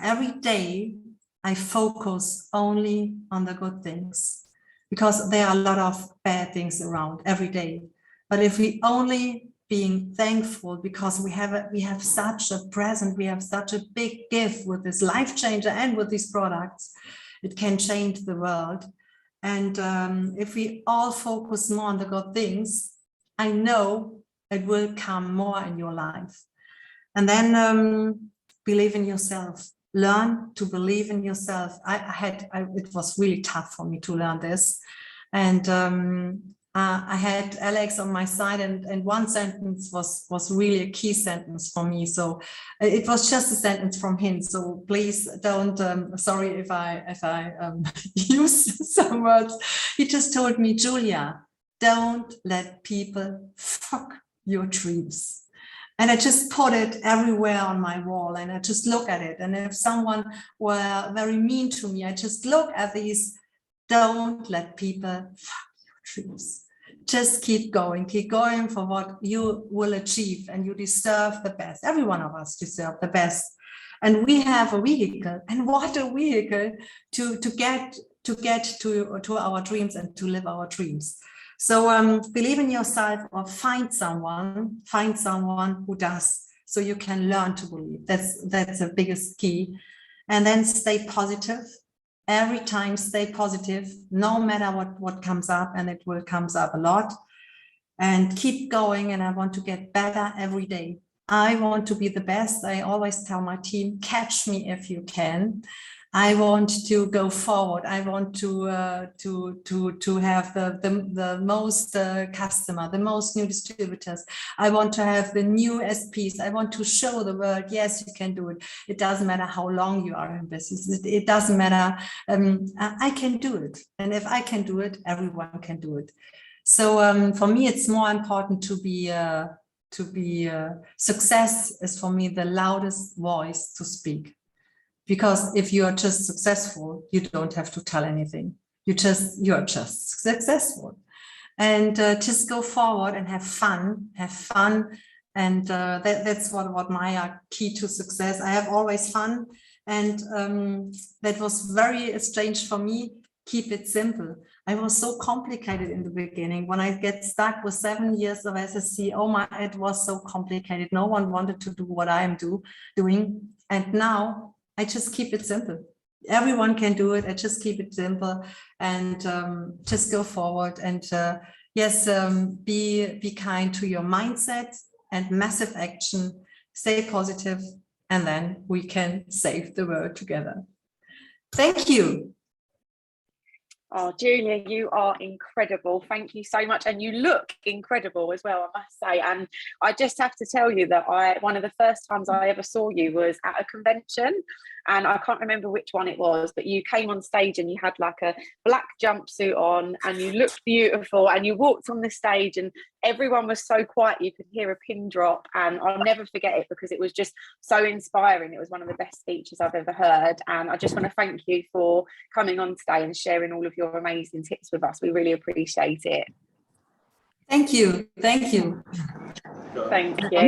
every day I focus only on the good things, because there are a lot of bad things around every day. But if we only being thankful, because we have such a present, we have such a big gift with this life changer and with these products, it can change the world. And if we all focus more on the good things, I know it will come more in your life. And then believe in yourself. Learn to believe in yourself. It was really tough for me to learn this. And I had Alex on my side, and one sentence was really a key sentence for me. So it was just a sentence from him. So please don't, sorry if I use some words. He just told me, Julia, don't let people fuck your dreams. And I just put it everywhere on my wall, and I just look at it. And if someone were very mean to me, I just look at these: don't let people fuck your dreams. Just keep going for what you will achieve, and you deserve the best. Every one of us deserve the best. And we have a vehicle, and what a vehicle to get to our dreams and to live our dreams. So believe in yourself, or find someone who does, so you can learn to believe. That's the biggest key. And then stay positive. Every time stay positive, no matter what comes up, and it will comes up a lot. And keep going, and I want to get better every day. I want to be the best. I always tell my team, catch me if you can. I want to go forward. I want to have the most customer, the most new distributors. I want to have the new SPs. I want to show the world, yes, you can do it. It doesn't matter how long you are in business. It doesn't matter. I can do it. And if I can do it, everyone can do it. So for me, it's more important to be success is for me the loudest voice to speak. Because if you are just successful, you don't have to tell anything. You're just successful. And just go forward and have fun. And that's what my key to success. I have always fun. And that was very strange for me. Keep it simple. I was so complicated in the beginning. When I get stuck with 7 years of SSC, it was so complicated. No one wanted to do what I am doing. And now I just keep it simple. Everyone can do it. I just keep it simple and just go forward. And yes, be kind to your mindset and massive action. Stay positive, and then we can save the world together. Thank you. Oh, Julia, you are incredible. Thank you so much. And you look incredible as well, I must say. And I just have to tell you that one of the first times I ever saw you was at a convention. And I can't remember which one it was, but you came on stage and you had like a black jumpsuit on and you looked beautiful, and you walked on the stage and everyone was so quiet, you could hear a pin drop. And I'll never forget it because it was just so inspiring. It was one of the best speeches I've ever heard. And I just want to thank you for coming on today and sharing all of your amazing tips with us. We really appreciate it. Thank you. Thank you. Thank you.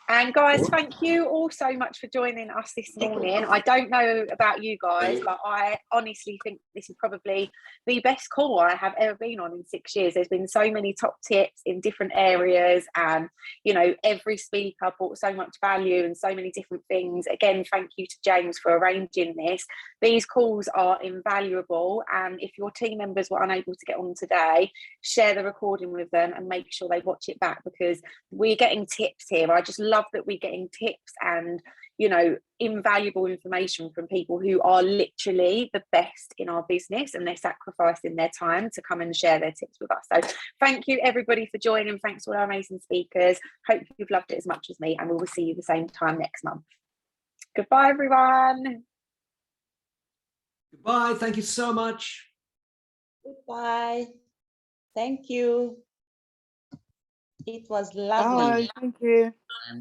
And guys, thank you all so much for joining us this morning. I don't know about you guys, but I honestly think this is probably the best call I have ever been on in 6 years. There's been so many top tips in different areas, and you know, every speaker brought so much value and so many different things. Again, thank you to James for arranging this. These calls are invaluable, and if your team members were unable to get on today, share the recording with them and make sure they watch it back, because because we're getting tips here. I just love that we're getting tips and, you know, invaluable information from people who are literally the best in our business, and they're sacrificing their time to come and share their tips with us. So thank you everybody for joining. Thanks to all our amazing speakers. Hope you've loved it as much as me, and we will see you the same time next month. Goodbye, everyone. Goodbye. Thank you so much. Goodbye. Thank you. It was lovely. Bye. Thank you.